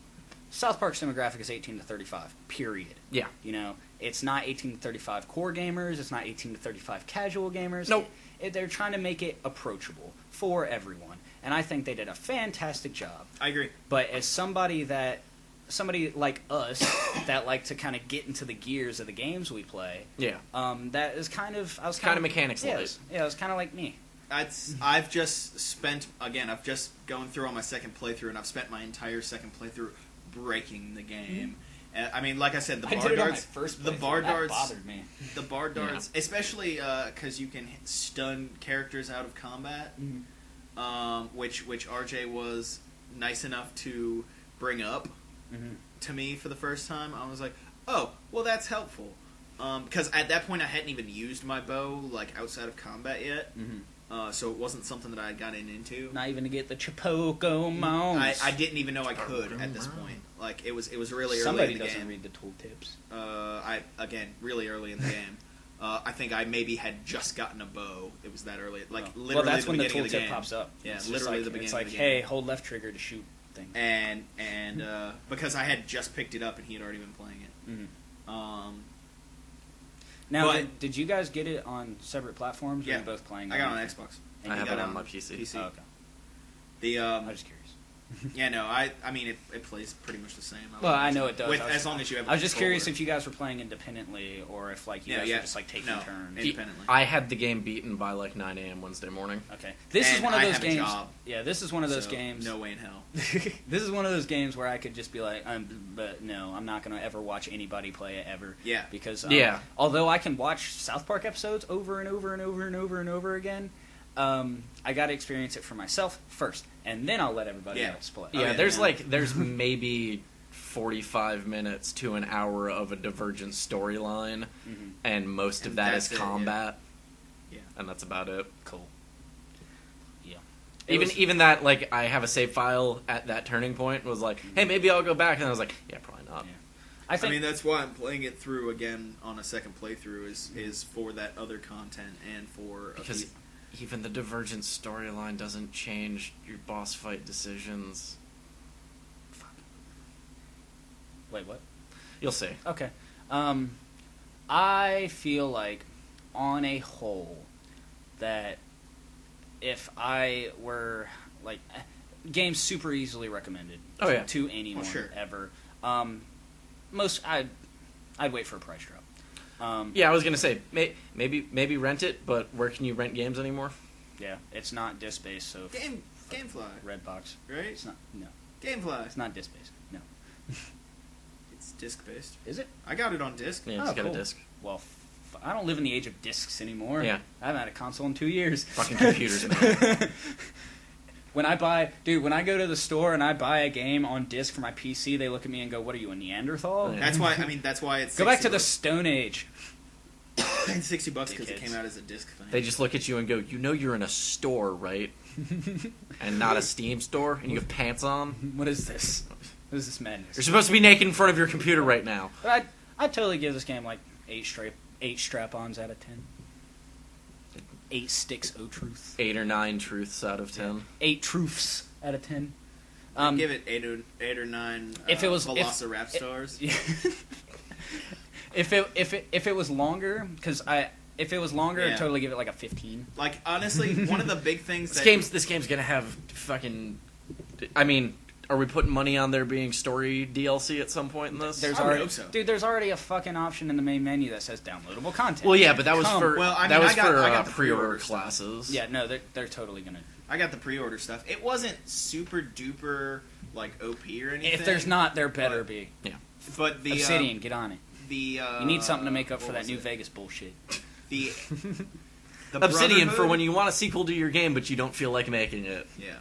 South Park's demographic is 18 to 35, period. Yeah. It's not 18 to 35 core gamers, it's not 18 to 35 casual gamers. Nope. They're trying to make it approachable for everyone, and I think they did a fantastic job. I agree. But as somebody like us that like to kind of get into the gears of the games we play, that is kind of... I was kind of mechanics light. Yeah, it was kind of like me. I've just going through on my second playthrough, and I've spent my entire second playthrough breaking the game. Like I said, the bar darts bothered me. The bar darts, especially because you can stun characters out of combat. which RJ was nice enough to bring up to me for the first time. I was like, oh, well, that's helpful. Because at that point I hadn't even used my bow like outside of combat yet. So it wasn't something that I had gotten into. Not even to get the Chipoko mounts. I didn't even know I could at this point. Like it was really early Somebody in the game. doesn't read the tooltips. Really early in the game. I think I maybe had just gotten a bow. It was that early. Literally well, that's the when the beginning of the tooltip game. Pops up. Yeah, it's literally the beginning it's of like, the game. hey, hold left trigger to shoot things. And because I had just picked it up and he had already been playing it. Now, did you guys get it on separate platforms? Yeah, or were you both playing? I got it on Xbox. I have it on my PC. Oh, okay. I'm just curious. Yeah, no, I mean it plays pretty much the same. I know it does. As long as you have. I was just curious if you guys were playing independently or if like you guys were just like taking turns. Independently. I had the game beaten by like 9 a.m. Wednesday morning. Okay, this is one of those games. Job, yeah, this is one of those games. No way in hell. This is one of those games where I could just be like, but no, I'm not going to ever watch anybody play it ever. Yeah, because although I can watch South Park episodes over and over and over and over and over again. I got to experience it for myself first, and then I'll let everybody else play. Yeah, there's maybe 45 minutes to an hour of a Divergent storyline, and most of that is combat. Yeah, and that's about it. Cool. Yeah. Even that, like, I have a save file at that turning point. Was like, hey, maybe I'll go back, and I was like, yeah, probably not. Yeah. I mean, that's why I'm playing it through again on a second playthrough is for that other content and for because. Even the Divergent storyline doesn't change your boss fight decisions. Fuck. Wait, what? You'll see. Okay. I feel like, on a whole, that if I were, like, games super easily recommended to anyone ever. I'd wait for a price drop. Yeah, I was gonna say maybe rent it, but where can you rent games anymore? Yeah, it's not disc based, so GameFly, Redbox, right? It's not. No, GameFly. It's not disc based. No, it's disc based. Is it? I got it on disc. Yeah, it's got a disc. Well, I don't live in the age of discs anymore. Yeah, I haven't had a console in 2 years. Fucking computers, man. When I go to the store and I buy a game on disc for my PC, they look at me and go, "What are you, a Neanderthal?" Oh, yeah. That's why it's go back to the Stone Age. It's $60 because it came out as a disc thing. They just look at you and go, "You know you're in a store, right? And not a Steam store, and you have pants on. What is this? What is this madness? You're supposed to be naked in front of your computer right now." But I'd totally give this game like 8 strap-ons out of 10. 8 sticks o' truth. 8 or 9 truths out of 10. 8 truths out of 10. I'd give it 8 or 9. If it was Velociraptors. If it was longer, if it was longer, I'd totally give it like a 15. Like honestly, one of the big things this game's gonna have fucking. I mean, are we putting money on there being story DLC at some point in this? There's already a fucking option in the main menu that says downloadable content. Well, yeah, but that was for I got the pre-order classes. Yeah, no, they're totally gonna. I got the pre-order stuff. It wasn't super duper like OP or anything. If there's not, there better be. Yeah. But the Obsidian, get on it. You need something to make up for that New Vegas bullshit. The Obsidian for when you want a sequel to your game, but you don't feel like making it. Yeah.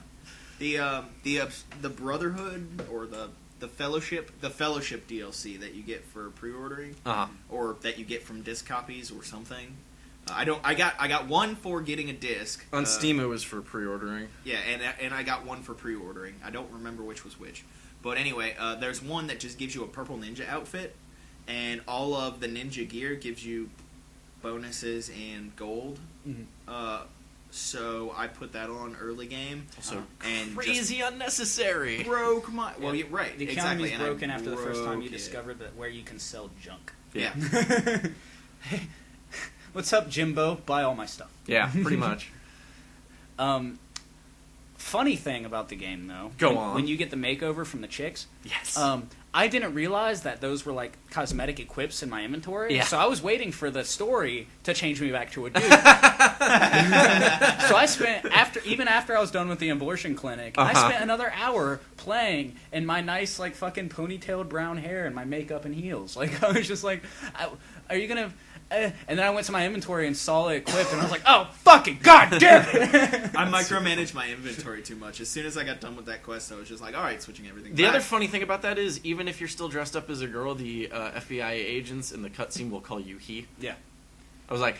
The Brotherhood or the Fellowship DLC that you get for pre-ordering, or that you get from disc copies or something. I got one for getting a disc on Steam. It was for pre-ordering. Yeah, and I got one for pre-ordering. I don't remember which was which, but anyway, there's one that just gives you a purple ninja outfit, and all of the ninja gear gives you bonuses and gold. Mm-hmm. So I put that on early game. Also, and crazy unnecessary. Broke my. Well, yeah, right. The economy's broken after the first time you discovered that where you can sell junk. Yeah. Hey, what's up, Jimbo? Buy all my stuff. Yeah, pretty much. Funny thing about the game, though. Go on. When you get the makeover from the chicks. Yes. I didn't realize that those were like cosmetic equips in my inventory. Yeah. So I was waiting for the story to change me back to a dude. So I spent after I was done with the abortion clinic, I spent another hour playing in my nice like fucking ponytailed brown hair and my makeup and heels. Like I was just like, are you gonna? And then I went to my inventory and saw it equipped, and I was like, oh, fucking goddamn it! I micromanaged my inventory too much. As soon as I got done with that quest, I was just like, alright, switching everything The back. other funny thing about that is, even if you're still dressed up as a girl, the FBI agents in the cutscene will call you he. Yeah. I was like,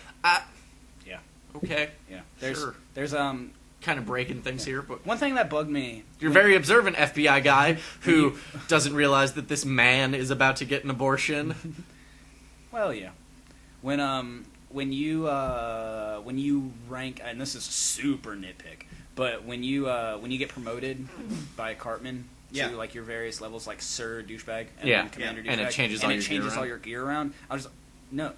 Yeah. okay. Yeah. There's kind of breaking things here, but one thing that bugged me. you're a very observant FBI guy who doesn't realize that this man is about to get an abortion. Well, yeah. When you rank, and this is a super nitpick, but when you get promoted by Cartman to like your various levels, like Sir Douchebag and then Commander Douchebag, and it changes all your gear around. I was like, no,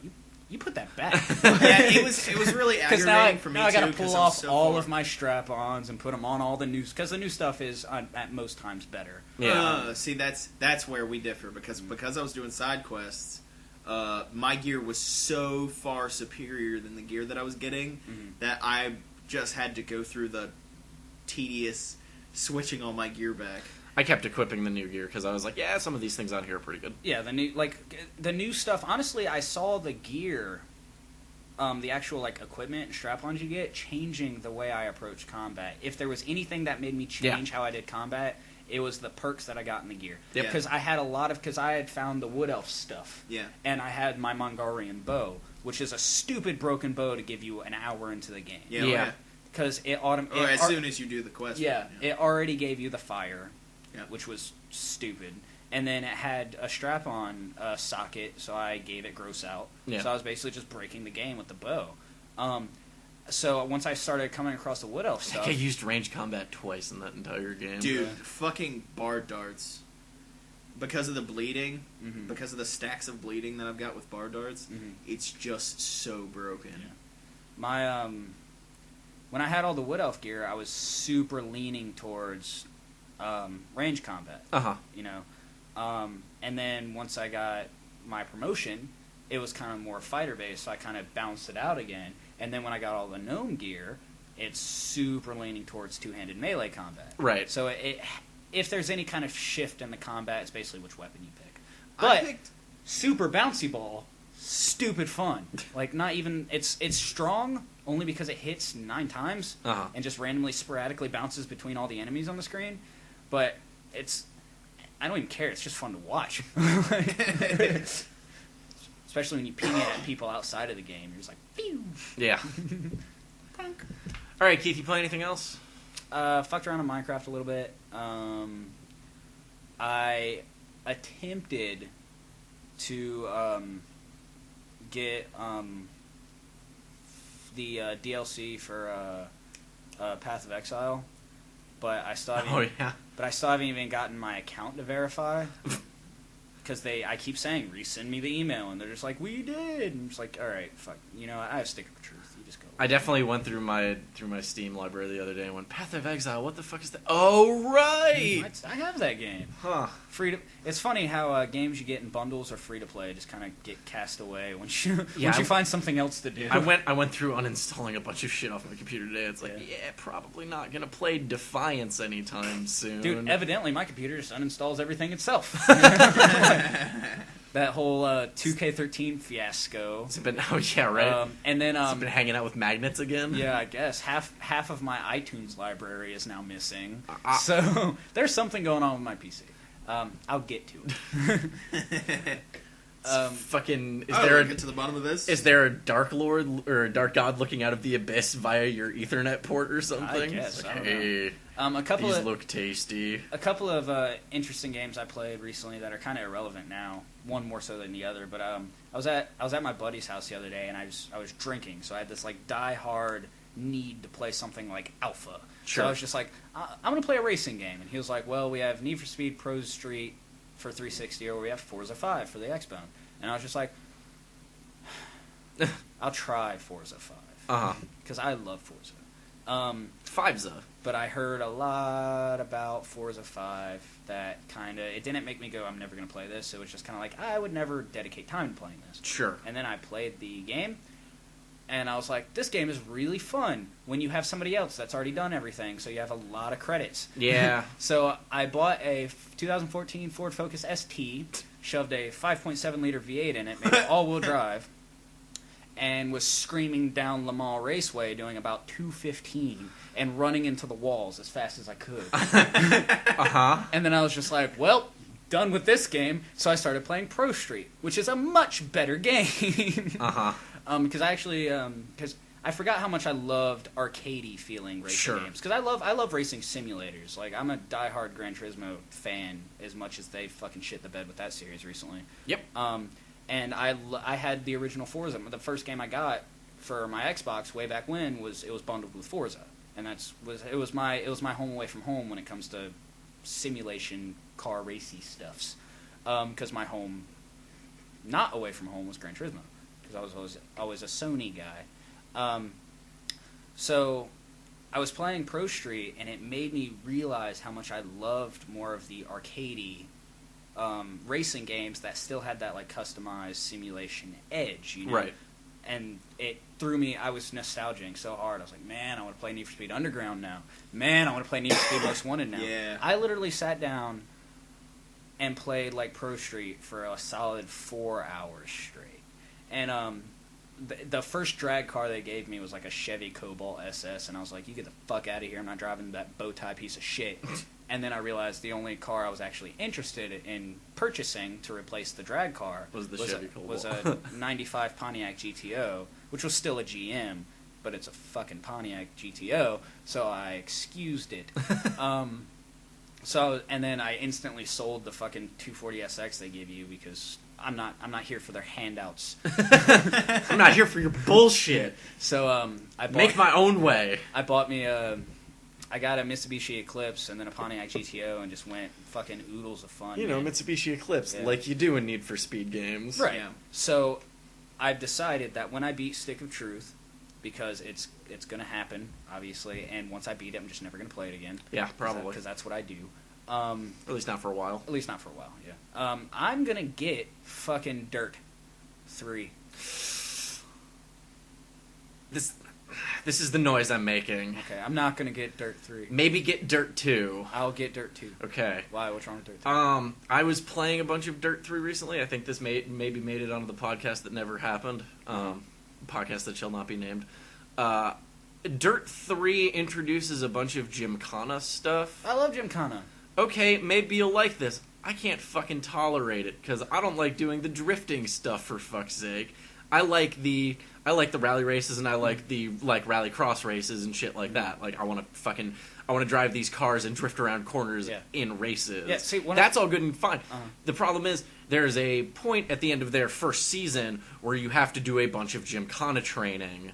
you put that back. Yeah, it was really aggravating for me now I gotta too, pull off all of my strap-ons and put them on all the new, because the new stuff is at most times better. Yeah. See, that's where we differ, because I was doing side quests. My gear was so far superior than the gear that I was getting that I just had to go through the tedious switching all my gear back. I kept equipping the new gear because I was like, yeah, some of these things on here are pretty good. Yeah, the new stuff. Honestly, I saw the gear, the actual like equipment and strap-ons you get, changing the way I approach combat. If there was anything that made me change how I did combat, it was the perks that I got in the gear. Yep. Because I had because I had found the Wood Elf stuff. Yeah. And I had my Mongolian bow, which is a stupid broken bow to give you an hour into the game. Yeah. Because it as soon as you do the quest. Yeah, it already gave you the fire. Yeah. Which was stupid. And then it had a strap-on socket, so I gave it gross out. Yeah. So I was basically just breaking the game with the bow. So once I started coming across the Wood Elf stuff... I used range combat twice in that entire game. Dude, fucking bard darts. Because of the bleeding, because of the stacks of bleeding that I've got with bard darts, it's just so broken. Yeah. My, when I had all the Wood Elf gear, I was super leaning towards... range combat, you know, and then once I got my promotion, it was kind of more fighter based, so I kind of bounced it out again. And then when I got all the gnome gear, it's super leaning towards two-handed melee combat. Right. So if there's any kind of shift in the combat, it's basically which weapon you pick. I But picked... super bouncy ball, stupid fun. Like not even it's strong only because it hits 9 times and just randomly sporadically bounces between all the enemies on the screen. But I don't even care. It's just fun to watch. Especially when you ping it at people outside of the game. You're just like, phew. Yeah. All right, Keith, you play anything else? Fucked around in Minecraft a little bit. I attempted to get the DLC for Path of Exile. But I still haven't even gotten my account to verify, because I keep saying resend me the email, and they're just like, we did. And I'm just like, all right, fuck, you know, I have stick of truth. You just go. I definitely went through my Steam library the other day and went, Path of Exile, what the fuck is that? Oh right, I have that game. Huh? It's funny how games you get in bundles or free to play just kind of get cast away once you find something else to do. I went through uninstalling a bunch of shit off my computer today. It's like, probably not gonna play Defiance anytime soon. Dude, evidently my computer just uninstalls everything itself. That whole 2K13 fiasco. It's been right. And then it's been hanging out with magnets again. Yeah, I guess half of my iTunes library is now missing. So there's something going on with my PC. I'll get to it. Fucking. Get to the bottom of this. Is there a Dark Lord or a Dark God looking out of the abyss via your Ethernet port or something? I guess. Like, I don't hey, know. These look tasty. A couple of interesting games I played recently that are kind of irrelevant now. One more so than the other. But I was at my buddy's house the other day, and I was drinking, so I had this like die-hard need to play something like Alpha. Sure. So I was just like, I'm going to play a racing game. And he was like, well, we have Need for Speed Pro Street for 360, or we have Forza 5 for the Xbone. And I was just like, I'll try Forza 5. Because I love Forza. 5's But I heard a lot about Forza 5 that it didn't make me go, I'm never going to play this. It was just kind of like, I would never dedicate time to playing this. Sure. And then I played the game, and I was like, this game is really fun when you have somebody else that's already done everything, so you have a lot of credits. Yeah. So I bought a 2014 Ford Focus ST, shoved a 5.7 liter V8 in it, made it all-wheel drive, and was screaming down Le Mans Raceway doing about 2:15 and running into the walls as fast as I could. And then I was just like, well, done with this game, so I started playing Pro Street, which is a much better game. Because I actually, because I forgot how much I loved arcadey feeling racing games. Because I love racing simulators. Like, I'm a diehard Gran Turismo fan, as much as they fucking shit the bed with that series recently. Yep. And I had the original Forza. The first game I got for my Xbox way back when was bundled with Forza, and it was my home away from home when it comes to simulation car racy stuffs. Because my home, not away from home, was Gran Turismo. Because I was always a Sony guy. So I was playing Pro Street, and it made me realize how much I loved more of the arcadey racing games that still had that like customized simulation edge, you know? Right. And it threw me. I was nostalgizing so hard. I was like, man, I want to play Need for Speed Underground now. Man, I want to play Need for Speed Most Wanted now. Yeah. I literally sat down and played like Pro Street for a solid 4 hours straight. And the first drag car they gave me was like a Chevy Cobalt SS, and I was like, you get the fuck out of here. I'm not driving that bow tie piece of shit. And then I realized the only car I was actually interested in purchasing to replace the drag car was Chevy Cobalt. Was a 95 Pontiac GTO, which was still a GM, but it's a fucking Pontiac GTO, so I excused it. And then I instantly sold the fucking 240SX they give you because I'm not here for their handouts. I'm not here for your bullshit. So I make my own way. I got a Mitsubishi Eclipse and then a Pontiac GTO and just went fucking oodles of fun. You know, Mitsubishi Eclipse, like you do in Need for Speed games. Right. Yeah. So I've decided that when I beat Stick of Truth, because it's going to happen, obviously, and once I beat it, I'm just never going to play it again. Yeah, probably. Because that's what I do. At least not for a while. At least not for a while, yeah. I'm going to get fucking Dirt 3. This is the noise I'm making. Okay, I'm not going to get Dirt 3. Maybe get Dirt 2. I'll get Dirt 2. Okay. Why? What's wrong with Dirt 3? I was playing a bunch of Dirt 3 recently. I think this maybe made it onto the podcast that never happened. Podcast that shall not be named. Dirt 3 introduces a bunch of Gymkhana stuff. I love Gymkhana. Okay, maybe you'll like this. I can't fucking tolerate it, because I don't like doing the drifting stuff, for fuck's sake. I like the rally races, and I like the rally cross races and shit like that. Like, I want to drive these cars and drift around corners in races. Yeah, see, that's all good and fine. The problem is there's a point at the end of their first season where you have to do a bunch of Gymkhana training,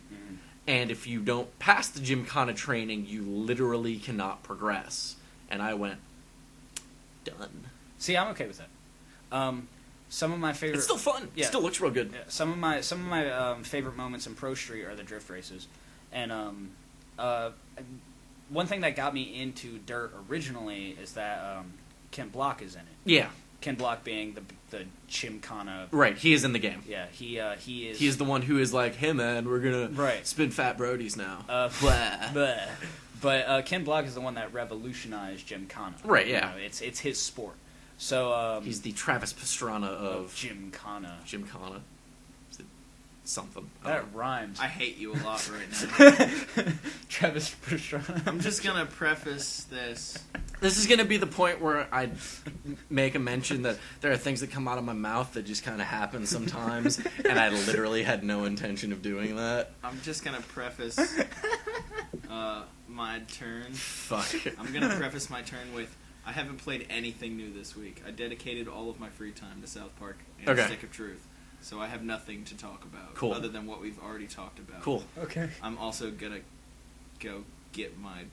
and if you don't pass the Gymkhana training, you literally cannot progress. And I went, done. See, I'm okay with that. Some of my favorite. It's still fun. Yeah. It still looks real good. Yeah, some of my favorite moments in Pro Street are the drift races, and one thing that got me into Dirt originally is that Ken Block is in it. Yeah. Ken Block being the Gymkhana. Right, he is in the game. Yeah, he is. He is the one who is like, hey man, we're gonna spin fat brodies now. Blah. Blah. But Ken Block is the one that revolutionized Gymkhana. Right. Yeah. You know, it's his sport. So he's the Travis Pastrana of Gymkhana. Gymkhana. Is it something? That rhymes. I hate you a lot right now. Travis Pastrana. I'm just gonna preface this. This is gonna be the point where I make a mention that there are things that come out of my mouth that just kind of happen sometimes, and I literally had no intention of doing that. I'm just gonna preface my turn. Fuck. I'm gonna preface my turn with, I haven't played anything new this week. I dedicated all of my free time to South Park and Stick of Truth. So I have nothing to talk about other than what we've already talked about. Cool. Okay. I'm also gonna go get my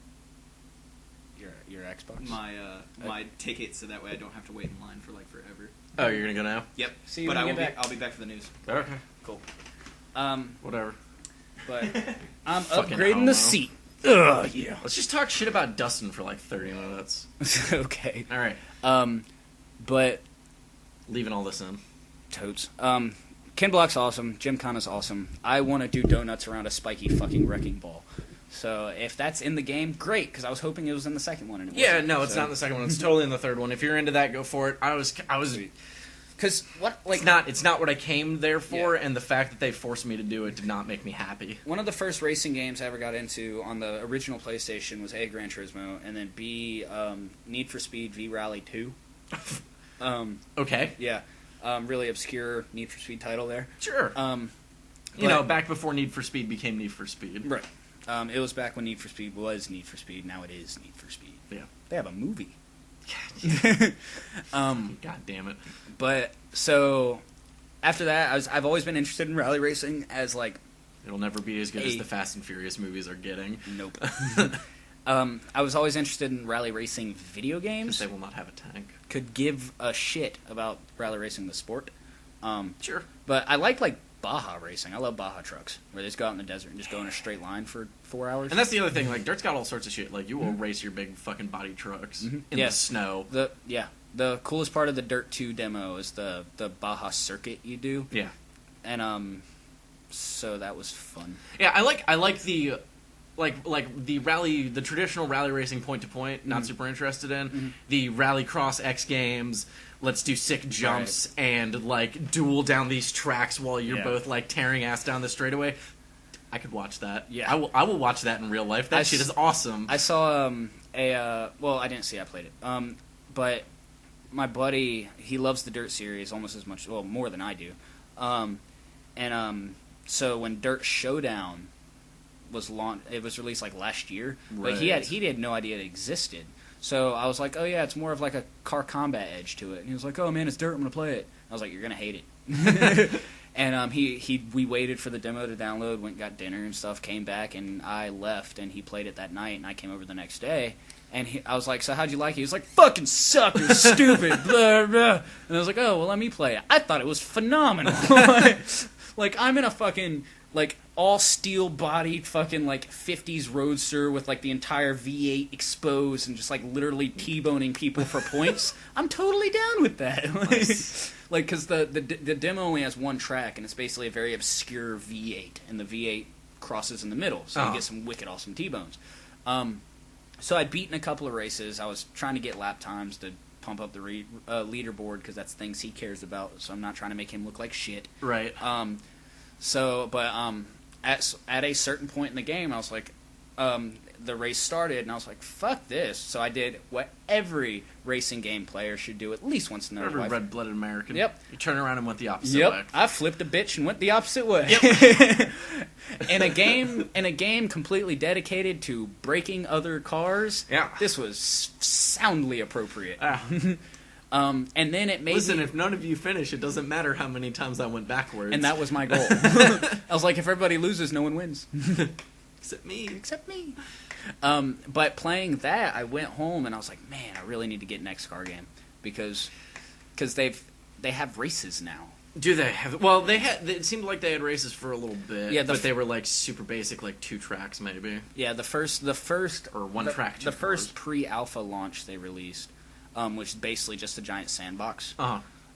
your Xbox. My ticket so that way I don't have to wait in line for like forever. Oh, you're gonna go now? Yep. See, but I'll be back for the news. Okay. Cool. Whatever. But I'm upgrading the seat. Ugh, yeah. Let's just talk shit about Dustin for like 30 minutes. Okay. All right. But leaving all this in. Totes. Ken Block's awesome. Gymkhana's awesome. I want to do donuts around a spiky fucking wrecking ball. So if that's in the game, great, because I was hoping it was in the second one. And it wasn't. No, it's not in the second one. It's totally in the third one. If you're into that, go for it. I was Because what, like, it's not what I came there for, and the fact that they forced me to do it did not make me happy. One of the first racing games I ever got into on the original PlayStation was A, Gran Turismo, and then B, Need for Speed V Rally 2. Okay. Yeah. Really obscure Need for Speed title there. Sure. You know, back before Need for Speed became Need for Speed. Right. It was back when Need for Speed was Need for Speed. Now it is Need for Speed. Yeah. They have a movie. God damn it. But so after that, I've always been interested in rally racing as like. It'll never be as good as the Fast and Furious movies are getting. Nope. I was always interested in rally racing video games. They will not have a tank. Could give a shit about rally racing the sport. Sure. But I like Baja racing. I love Baja trucks, where they just go out in the desert and just go in a straight line for 4 hours. And that's the other thing. Like, Dirt's got all sorts of shit. Like, you will race your big fucking body trucks in the snow. The coolest part of the Dirt 2 demo is the Baja circuit you do. Yeah. And so that was fun. Yeah, I like the the rally, the traditional rally racing point to point. Not super interested in the Rallycross X Games. Let's do sick jumps and like duel down these tracks while you're both like tearing ass down the straightaway. I could watch that. Yeah, I will watch that in real life. That shit is awesome. I saw well, I didn't see. I played it. But my buddy, he loves the Dirt series almost as much, well, more than I do. So when Dirt Showdown was launched, it was released like last year, but he had no idea it existed. So I was like, oh yeah, it's more of like a car combat edge to it. And he was like, oh man, it's Dirt, I'm gonna play it. I was like, you're gonna hate it. And we waited for the demo to download, went and got dinner and stuff, came back, and I left, and he played it that night, and I came over the next day, and I was like, so how'd you like it? He was like, fucking sucker, stupid, blah, blah. And I was like, oh, well, let me play it. I thought it was phenomenal. Like, I'm in a fucking, like, all steel-bodied fucking, like, 50s Roadster with, like, the entire V8 exposed and just, like, literally T-boning people for points. I'm totally down with that. Like, because the demo only has one track, and it's basically a very obscure V8, and the V8 crosses in the middle, so you get some wicked awesome T-bones. So I'd beaten a couple of races. I was trying to get lap times to pump up the leaderboard, because that's things he cares about, so I'm not trying to make him look like shit. Right. At a certain point in the game, I was like, the race started, and I was like, fuck this. So I did what every racing game player should do at least once in their life. Every red-blooded American. Yep. You turn around and went the opposite way. I flipped a bitch and went the opposite way. Yep. in a game completely dedicated to breaking other cars. Yeah. This was soundly appropriate. And then it made Listen, if none of you finish, it doesn't matter how many times I went backwards. And that was my goal. I was like, if everybody loses, no one wins. Except me. Except me. But playing that, I went home and I was like, man, I really need to get next car game, because they have races now. Do they have? Well, it seemed like they had races for a little bit. Yeah, but they were like super basic, like 2 tracks maybe. Yeah, the first or one track. The first pre-alpha launch they released, which is basically just a giant sandbox.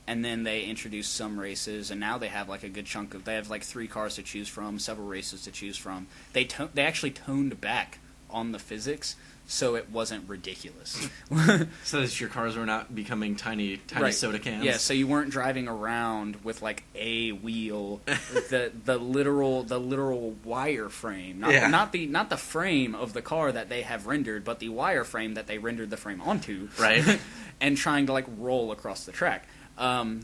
And then they introduced some races, and now they have like a good chunk of. They have like 3 cars to choose from, several races to choose from. They actually toned back on the physics, so it wasn't ridiculous. So that your cars were not becoming tiny soda cans. Yeah, so you weren't driving around with like a wheel, the literal wire frame, not the frame of the car that they have rendered, but the wire frame that they rendered the frame onto, right? And trying to like roll across the track. I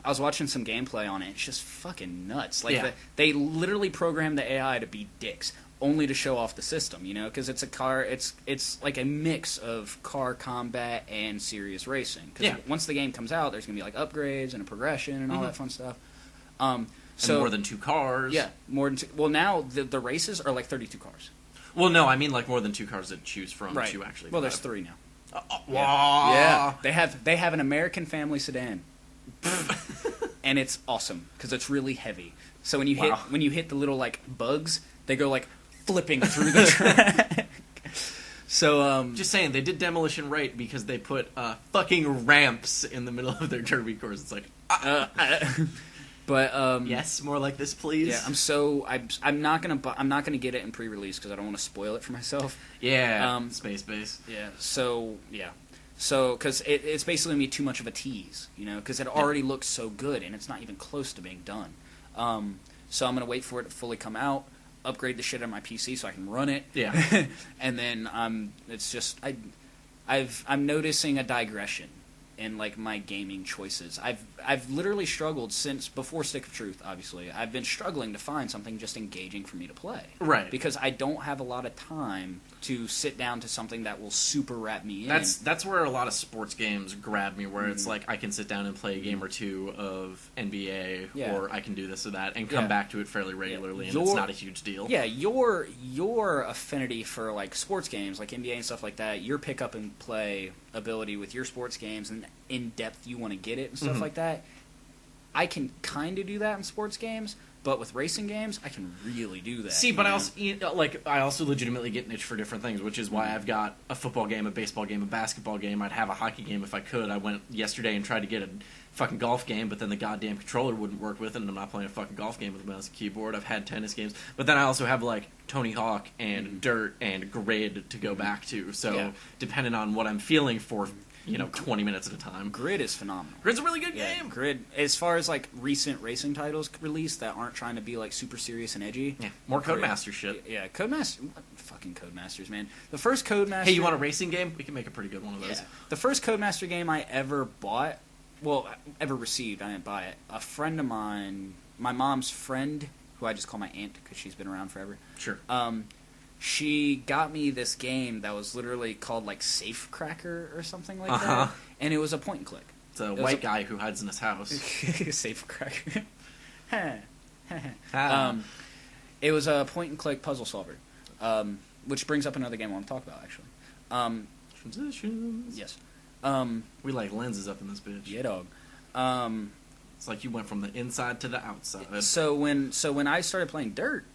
was watching some gameplay on it. It's just fucking nuts. Like they literally programmed the AI to be dicks, only to show off the system, you know, because it's a car. It's like a mix of car combat and serious racing. Because once the game comes out, there's gonna be like upgrades and a progression and all that fun stuff. So and more than 2 cars. Yeah, more than 2. Well, now the races are like 32 cars. Well, no, I mean like more than 2 cars to choose from. Right. To actually. Well, there's 3 now. Yeah. They have an American family sedan, and it's awesome because it's really heavy. So when you hit the little like bugs, they go like flipping through the track. So just saying, they did Demolition right because they put fucking ramps in the middle of their derby course. It's like, but yes, more like this, please. Yeah, I'm not gonna get it in pre-release because I don't want to spoil it for myself. Yeah, space base. Yeah, So, because it's basically me too much of a tease, because it already looks so good, and it's not even close to being done. So I'm going to wait for it to fully come out, upgrade the shit on my PC so I can run it. Yeah. And then it's just I'm noticing a digression in like my gaming choices. I've literally struggled since before Stick of Truth. Obviously, I've been struggling to find something just engaging for me to play. Right. Because I don't have a lot of time to sit down to something that will super wrap me in. That's where a lot of sports games grab me, where it's like I can sit down and play a game or two of NBA, or I can do this or that, and come back to it fairly regularly, and it's not a huge deal. Yeah, your affinity for like sports games, like NBA and stuff like that, your pick up and play ability with your sports games and in depth you want to get it and stuff like that. I can kind of do that in sports games. But with racing games, I can really do that. See, but I also legitimately get an itch for different things, which is why I've got a football game, a baseball game, a basketball game. I'd have a hockey game if I could. I went yesterday and tried to get a fucking golf game, but then the goddamn controller wouldn't work with it, and I'm not playing a fucking golf game with a mouse and keyboard. I've had tennis games, but then I also have like Tony Hawk and Dirt and Grid to go back to. So depending on what I'm feeling for 20 minutes at a time. Grid is phenomenal. Grid's a really good game. Grid, as far as like recent racing titles released that aren't trying to be like super serious and edgy. Yeah, more Codemaster shit. Yeah, fucking Codemasters, man. The first Codemaster. Hey, you want a racing game? We can make a pretty good one of those. Yeah. The first Codemaster game I ever bought, ever received, I didn't buy it. A friend of mine, my mom's friend, who I just call my aunt because she's been around forever. Sure. She got me this game that was literally called like Safe Cracker or something like that, and it was a point and click. It's a white guy who hides in his house. Safe Cracker. It was a point and click puzzle solver, which brings up another game I want to talk about actually. Transitions. Yes. We like lenses up in this bitch. Yeah, dog. It's like you went from the inside to the outside. So when I started playing Dirt,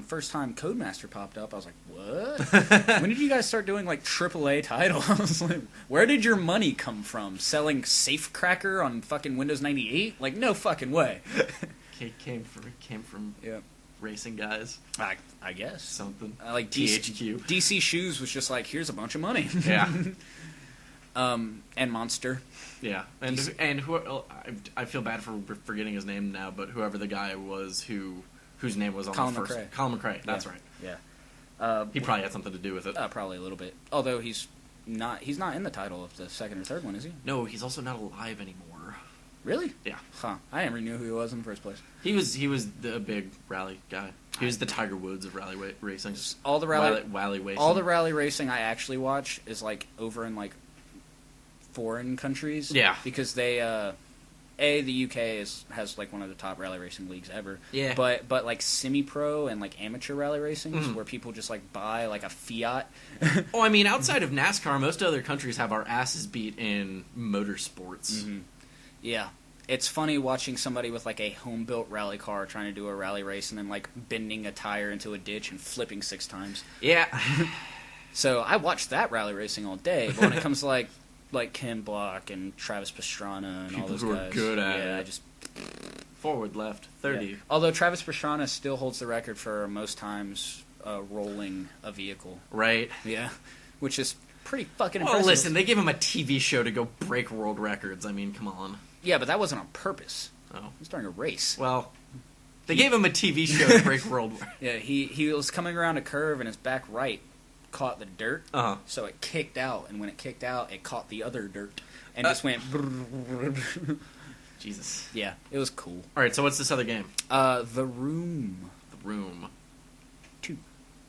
first time Codemaster popped up, I was like, what? When did you guys start doing like AAA titles? Like, where did your money come from? Selling Safe Cracker on fucking Windows 98? Like, no fucking way. It came from racing guys. I guess. Something. Like THQ. DC Shoes was just like, here's a bunch of money. Yeah. And Monster. Yeah. And who I feel bad for forgetting his name now, but whoever the guy was whose name was on Colin the first... McRae. Colin McRae, that's right. Yeah. He probably had something to do with it. Probably a little bit. Although he's not in the title of the second or third one, is he? No, he's also not alive anymore. Really? Yeah. Huh. I never knew who he was in the first place. He was the big rally guy. He was the Tiger Woods of rally racing. All the rally racing. All the rally racing I actually watch is like over in like foreign countries. Yeah. Because they the UK has like one of the top rally racing leagues ever. Yeah. But like semi-pro and like amateur rally racing where people just like buy like a Fiat. Oh, I mean, outside of NASCAR, most other countries have our asses beat in motorsports. Mm-hmm. Yeah. It's funny watching somebody with like a home-built rally car trying to do a rally race and then like bending a tire into a ditch and flipping 6 times. Yeah. So I watch that rally racing all day, but when it comes to like Ken Block and Travis Pastrana and people all those who guys. Are good at it. I just forward, left, 30. Yeah. Although Travis Pastrana still holds the record for most times rolling a vehicle. Right. Yeah. Which is pretty fucking Oh, impressive. listen, they gave him a TV show to go break world records. I mean, come on. Yeah, but that wasn't on purpose. Oh. He was during a race. Well, they gave him a TV show to break world records. Yeah, he was coming around a curve and his back right caught the dirt, so it kicked out, and when it kicked out, it caught the other dirt, and just went... Jesus. Yeah, it was cool. Alright, so what's this other game? The Room. The Room. 2.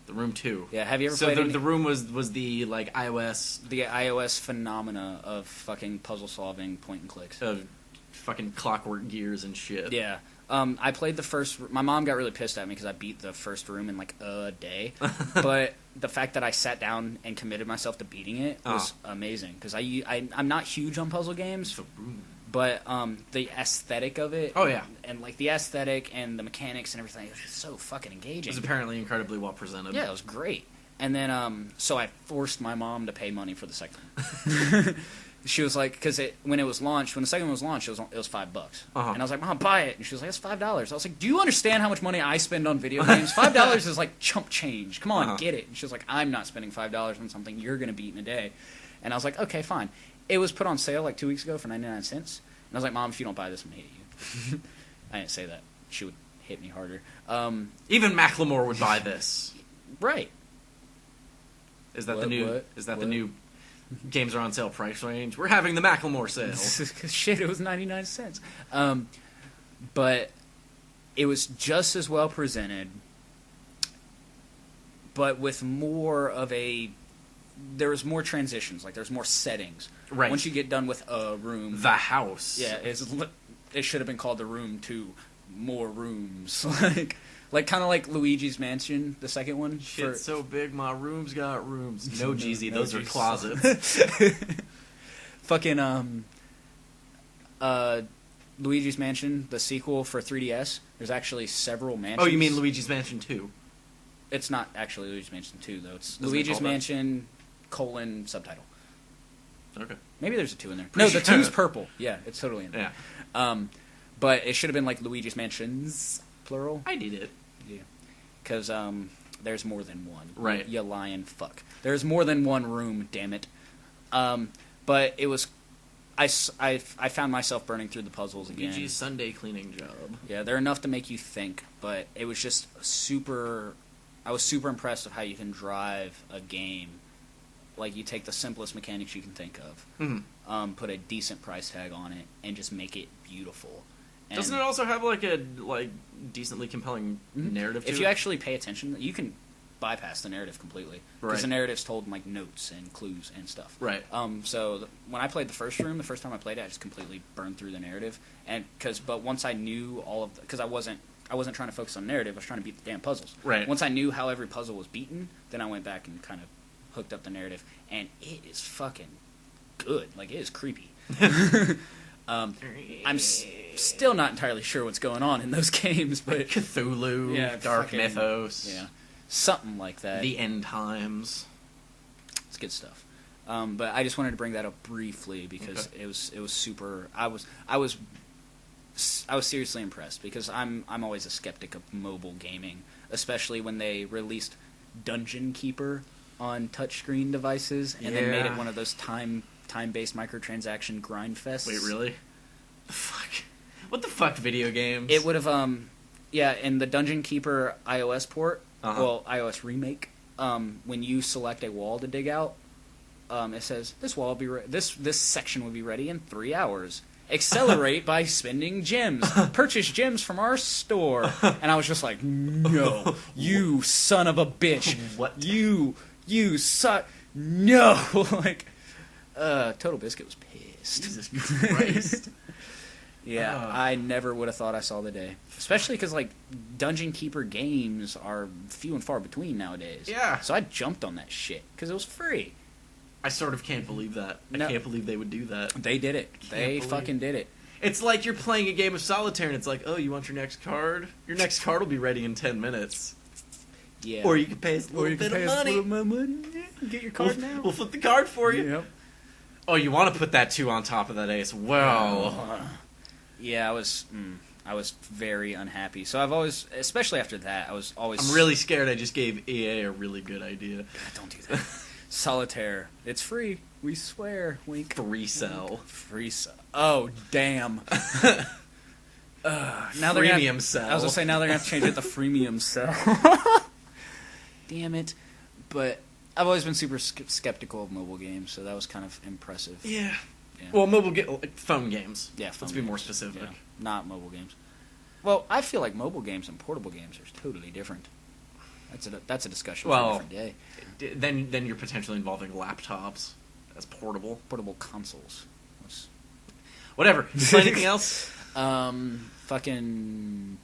The Room 2. Yeah, have you ever played the Room was the, like, iOS... The iOS phenomena of fucking puzzle-solving point-and-clicks. Of fucking Clockwork Gears and shit. Yeah. I played the first... My mom got really pissed at me because I beat the first Room in, like, a day. But the fact that I sat down and committed myself to beating it was amazing. Because I'm not huge on puzzle games, but the aesthetic of it... Oh, yeah. And, like, the aesthetic and the mechanics and everything, it was just so fucking engaging. It was apparently incredibly well presented. Yeah, it was great. And then, so I forced my mom to pay money for the second one. She was like, because when the second one was launched, it was $5. And I was like, Mom, buy it. And she was like, it's $5. I was like, do you understand how much money I spend on video games? $5 is like chump change. Come on, get it. And she was like, I'm not spending $5 on something you're going to beat in a day. And I was like, okay, fine. It was put on sale like 2 weeks ago for 99 cents. And I was like, Mom, if you don't buy this, I'm going to hit you. I didn't say that. She would hit me harder. Even Macklemore would buy this. Right. Is that the new games are on sale price range? We're having the Macklemore sale. Shit, it was 99 cents. But it was just as well presented, but with more of a... There was more transitions. Like, there's more settings. Right. Once you get done with a room... The house. Yeah, it should have been called The Room 2. More rooms. Like kind of like Luigi's Mansion, the second one. Shit's so big, my room's got rooms. No, Jeezy, those are closets. Fucking, Luigi's Mansion, the sequel for 3DS, there's actually several mansions. Oh, you mean Luigi's Mansion 2? It's not actually Luigi's Mansion 2, though. It's Isn't Luigi's Mansion, subtitle. Okay. Maybe there's a 2 in there. No, the 2's purple. Yeah, it's totally in there. Yeah. But it should have been like Luigi's Mansions, plural. I did it. Yeah. Because there's more than one. Right. You lying fuck. There's more than one room, damn it. But it was... I found myself burning through the puzzles again. Luigi's Sunday cleaning job. Yeah, they're enough to make you think, but it was just super... I was super impressed with how you can drive a game. Like, you take the simplest mechanics you can think of, put a decent price tag on it, and just make it beautiful. And doesn't it also have, like, a decently compelling narrative to it? If you actually pay attention, you can bypass the narrative completely. Because Right. the narrative's told in, like, notes and clues and stuff. Right. So when I played the first room, the first time I played it, I just completely burned through the narrative. But once I knew all of... Because I wasn't trying to focus on narrative, I was trying to beat the damn puzzles. Right. Once I knew how every puzzle was beaten, then I went back and kind of hooked up the narrative. And it is fucking good. Like, it is creepy. I'm still not entirely sure what's going on in those games, but... Cthulhu, Yeah, Dark fucking- Mythos. Yeah. Something like that. The End Times. It's good stuff. But I just wanted to bring that up briefly because it was super... I was seriously impressed because I'm always a skeptic of mobile gaming, especially when they released Dungeon Keeper on touchscreen devices and then made it one of those time-based microtransaction grind fests. Wait, really? The fuck? What the fuck, video games? It would have, in the Dungeon Keeper iOS port, iOS remake, when you select a wall to dig out, it says, this wall will be this section will be ready in 3 hours. Accelerate by spending gems. Purchase gems from our store. And I was just like, no, you son of a bitch. What? You suck. No. Like, Total Biscuit was pissed. Jesus Christ. Yeah, I never would have thought I saw the day. Especially because, like, Dungeon Keeper games are few and far between nowadays. Yeah. So I jumped on that shit because it was free. I sort of can't believe that. No. I can't believe they would do that. They did it. They fucking did it. It's like you're playing a game of solitaire and it's like, oh, you want your next card? Your next card will be ready in 10 minutes. Yeah. Or you can pay us a little bit of money. Get your card now. We'll flip the card for you. Yep. Oh, you want to put that 2 on top of that ace. Well. Yeah, I was very unhappy. So I've always, especially after that, I was always... I'm really scared I just gave EA a really good idea. God, don't do that. Solitaire. It's free. We swear. Wink. Free sell. Free sell. Oh, damn. Now they're Freemium sell. I was going to say, now they're going to change it to freemium sell. Damn it. But I've always been super skeptical of mobile games, so that was kind of impressive. Yeah. Yeah. Well, phone games. Yeah, Let's be more specific. Yeah, not mobile games. Well, I feel like mobile games and portable games are totally different. That's a discussion for a different day. Then you're potentially involving laptops as portable. Portable consoles. Whatever. You play anything else? Fucking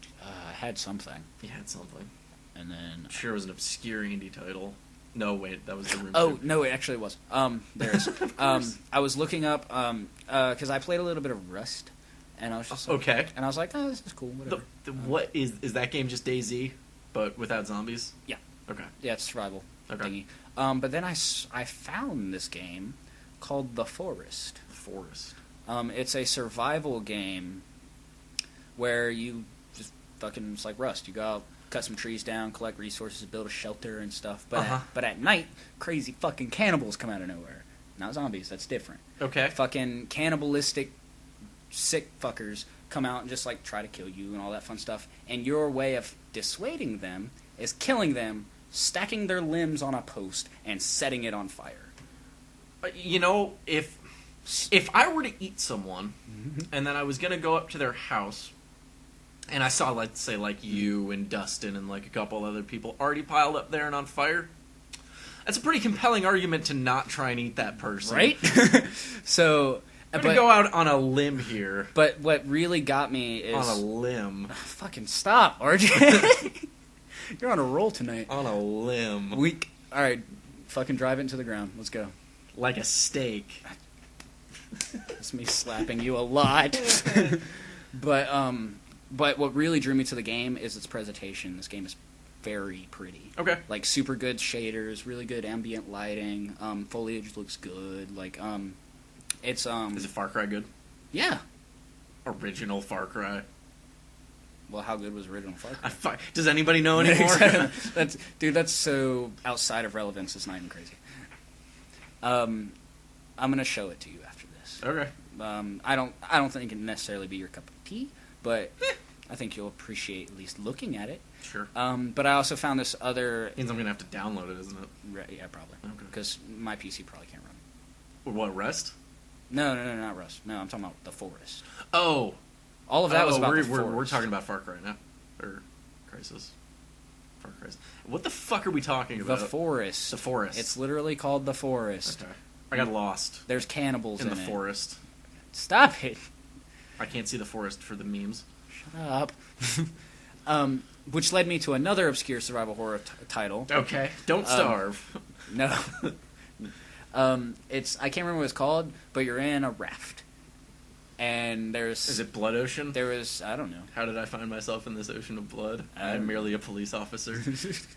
had something. You had something. And then I'm sure it was an obscure indie title. No, wait, that was the room. Oh, no, it actually was. There is. I was looking up because I played a little bit of Rust, and I was just like, okay. And I was like, oh, this is cool. Whatever. What is that game? Just DayZ, but without zombies? Yeah. Okay. Yeah, it's survival Okay. thingy. But then I found this game called The Forest. Forest. It's a survival game where you just fucking, it's like Rust. You go out, cut some trees down, collect resources, build a shelter and stuff. But at night, crazy fucking cannibals come out of nowhere. not zombies. That's different. Okay. Fucking cannibalistic, sick fuckers come out and just like try to kill you and all that fun stuff. And your way of dissuading them is killing them, stacking their limbs on a post, and setting it on fire. You know, if I were to eat someone, and then I was gonna go up to their house, and I saw, let's say, like you and Dustin and like a couple other people already piled up there and on fire, that's a pretty compelling argument to not try and eat that person, Right? So, I'm gonna go out on a limb here. But what really got me is... On a limb. Fucking stop, RJ. You're on a roll tonight. On a limb. Weak. All right, fucking drive it into the ground. Let's go. Like a steak. It's me slapping you a lot. But what really drew me to the game is its presentation. This game is very pretty. Okay. Like super good shaders, really good ambient lighting. Foliage looks good. Like it's Is it Far Cry good? Yeah. Original Far Cry. Well, how good was original Far Cry? Does anybody know anymore? That's so outside of relevance. It's not even crazy. I'm gonna show it to you after this. Okay. I don't think it can necessarily be your cup of tea, but I think you'll appreciate at least looking at it. Sure. But I also found this other. Means I'm gonna have to download it, isn't it? Right, yeah, probably. Okay. Because my PC probably can't run it. What, Rust? No, not Rust. No, I'm talking about the Forest. Oh. All of that was about the Forest. We're talking about Far Cry now. Or Crisis. Far Cry. What the fuck are we talking about? The Forest. The Forest. It's literally called the Forest. Okay. I got lost. There's cannibals in the it. forest. Stop it. I can't see the forest for the memes. Shut up. Which led me to another obscure survival horror title. Okay. Don't starve. No. It's I can't remember what it's called, but you're in a raft. And there's... Is it Blood Ocean? There was... I don't know. How did I find myself in this ocean of blood? I'm merely a police officer. This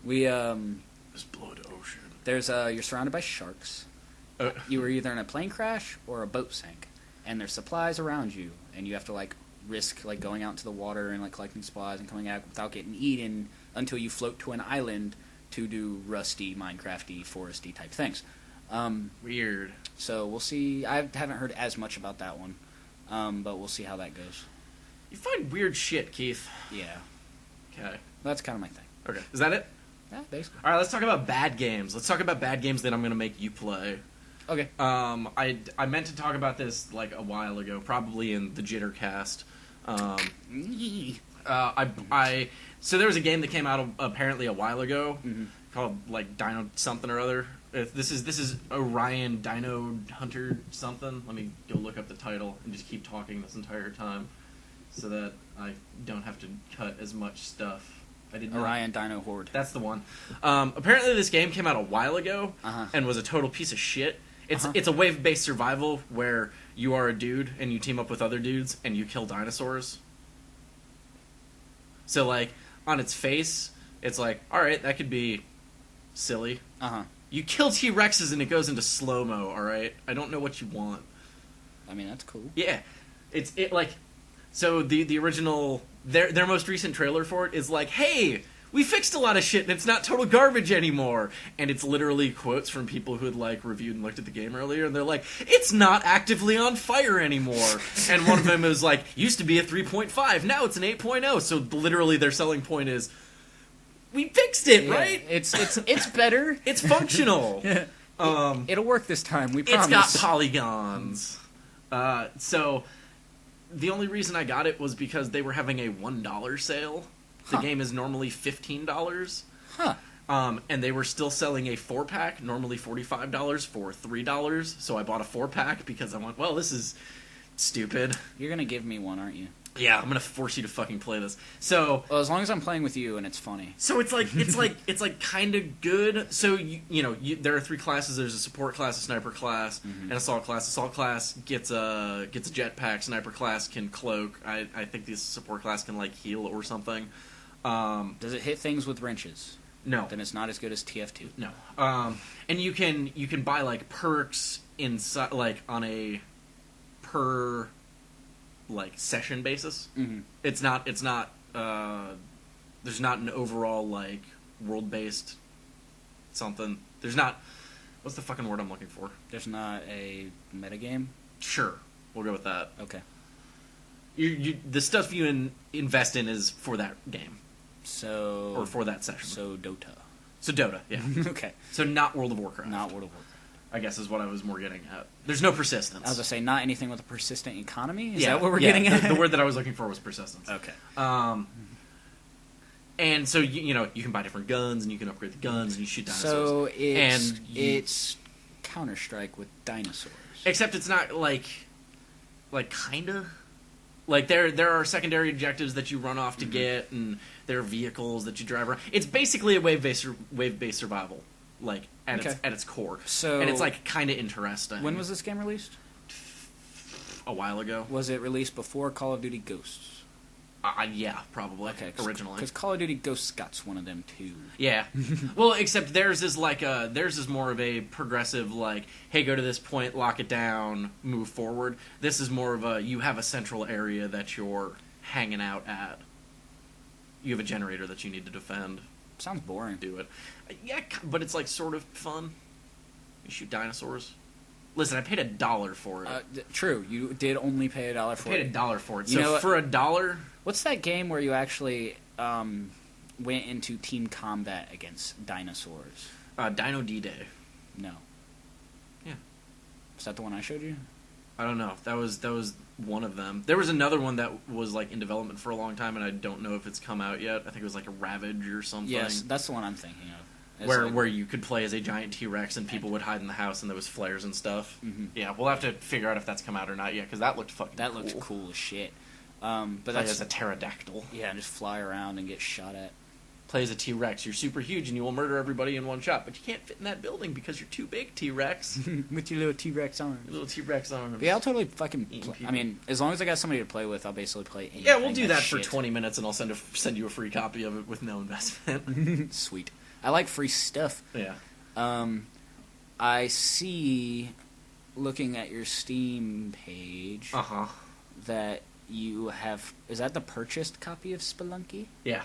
Blood Ocean. There's you're surrounded by sharks. You were either in a plane crash or a boat sank. And there's supplies around you. And you have to, like, risk, like, going out into the water and, like, collecting supplies and coming out without getting eaten until you float to an island to do rusty, Minecrafty, foresty type things. Weird. So we'll see. I haven't heard as much about that one, but we'll see how that goes. You find weird shit, Keith. Yeah. Okay. That's kind of my thing. Okay. Is that it? Yeah, basically. All right, let's talk about bad games. Let's talk about bad games that I'm going to make you play. Okay. I meant to talk about this, like, a while ago, probably in the Jittercast. So there was a game that came out apparently a while ago called, like, Dino something or other. This is Orion Dino Hunter something. Let me go look up the title and just keep talking this entire time so that I don't have to cut as much stuff. I did not. Orion Dino Horde. That's the one. Apparently this game came out a while ago and was a total piece of shit. It's a wave-based survival where you are a dude and you team up with other dudes and you kill dinosaurs. So, like, on its face, it's like, alright, that could be silly. You kill T-Rexes and it goes into slow-mo, alright? I don't know what you want. I mean, that's cool. Yeah. So the original... Their most recent trailer for it is like, hey, we fixed a lot of shit and it's not total garbage anymore. And it's literally quotes from people who had, like, reviewed and looked at the game earlier, and they're like, it's not actively on fire anymore. And one of them is like, used to be a 3.5, now it's an 8.0. So literally their selling point is, we fixed it, right? It's better. It's functional. It'll work this time, we promise. It's got polygons. So the only reason I got it was because they were having a $1 sale. The game is normally $15. And they were still selling a 4-pack, normally $45 for $3. So I bought a 4-pack because I went, well, this is stupid. You're gonna give me one, aren't you? Yeah, I'm gonna force you to fucking play this. So, well, as long as I'm playing with you and it's funny. So it's like kind of good. So there are 3 classes. There's a support class, a sniper class, and assault class. Assault class gets a jetpack. Sniper class can cloak. I think the support class can, like, heal or something. Does it hit things with wrenches? No. Then it's not as good as TF2. No. And you can buy, like, perks inside, like, on a per, like, session basis. It's not there's not an overall, like, world-based something. There's not What's the fucking word I'm looking for? There's not a metagame? Sure. We'll go with that. Okay. The stuff you invest in is for that game. So... Or for that session. So Dota. So Dota, yeah. Okay. So not World of Warcraft. Not World of Warcraft. I guess is what I was more getting at. There's no persistence. I was going to say, not anything with a persistent economy? Is that what we're getting at? The word that I was looking for was persistence. Okay. And so, you can buy different guns, and you can upgrade the guns, and you shoot dinosaurs. So it's Counter-Strike with dinosaurs. Except it's not, kinda. Like, there are secondary objectives that you run off to get, and there are vehicles that you drive around. It's basically a wave-based survival, at its core. So, and it's, kind of interesting. When was this game released? A while ago. Was it released before Call of Duty Ghosts? Yeah, probably. Okay, originally. Because Call of Duty Ghosts got one of them, too. Yeah. Well, except theirs is more of a progressive, hey, go to this point, lock it down, move forward. This is more of you have a central area that you're hanging out at. You have a generator that you need to defend. Sounds boring. Do it. Yeah, but it's, sort of fun. You shoot dinosaurs. Listen, I paid $1 for it. True, you did only pay $1 for it. I paid $1 for it. So for $1... What's that game where you actually went into team combat against dinosaurs? Dino D-Day. No. Yeah. Is that the one I showed you? I don't know. That was one of them. There was another one that was in development for a long time, and I don't know if it's come out yet. I think it was a Ravage or something. Yes, that's the one I'm thinking of. Where you could play as a giant T-Rex and people would hide in the house and there was flares and stuff. Mm-hmm. Yeah, we'll have to figure out if that's come out or not yet, because that looked fucking cool. That looked cool as shit. But play as a pterodactyl. Yeah, and just fly around and get shot at. Play as a T-Rex. You're super huge and you will murder everybody in one shot, but you can't fit in that building because you're too big, T-Rex. With your little T-Rex arms. Your little T-Rex arms. But yeah, I'll totally fucking... as long as I got somebody to play with, I'll basically play anything. Yeah, we'll do that for 20 minutes and I'll send you a free copy of it with no investment. Sweet. I like free stuff. Yeah. I see, looking at your Steam page, that you have... Is that the purchased copy of Spelunky? Yeah.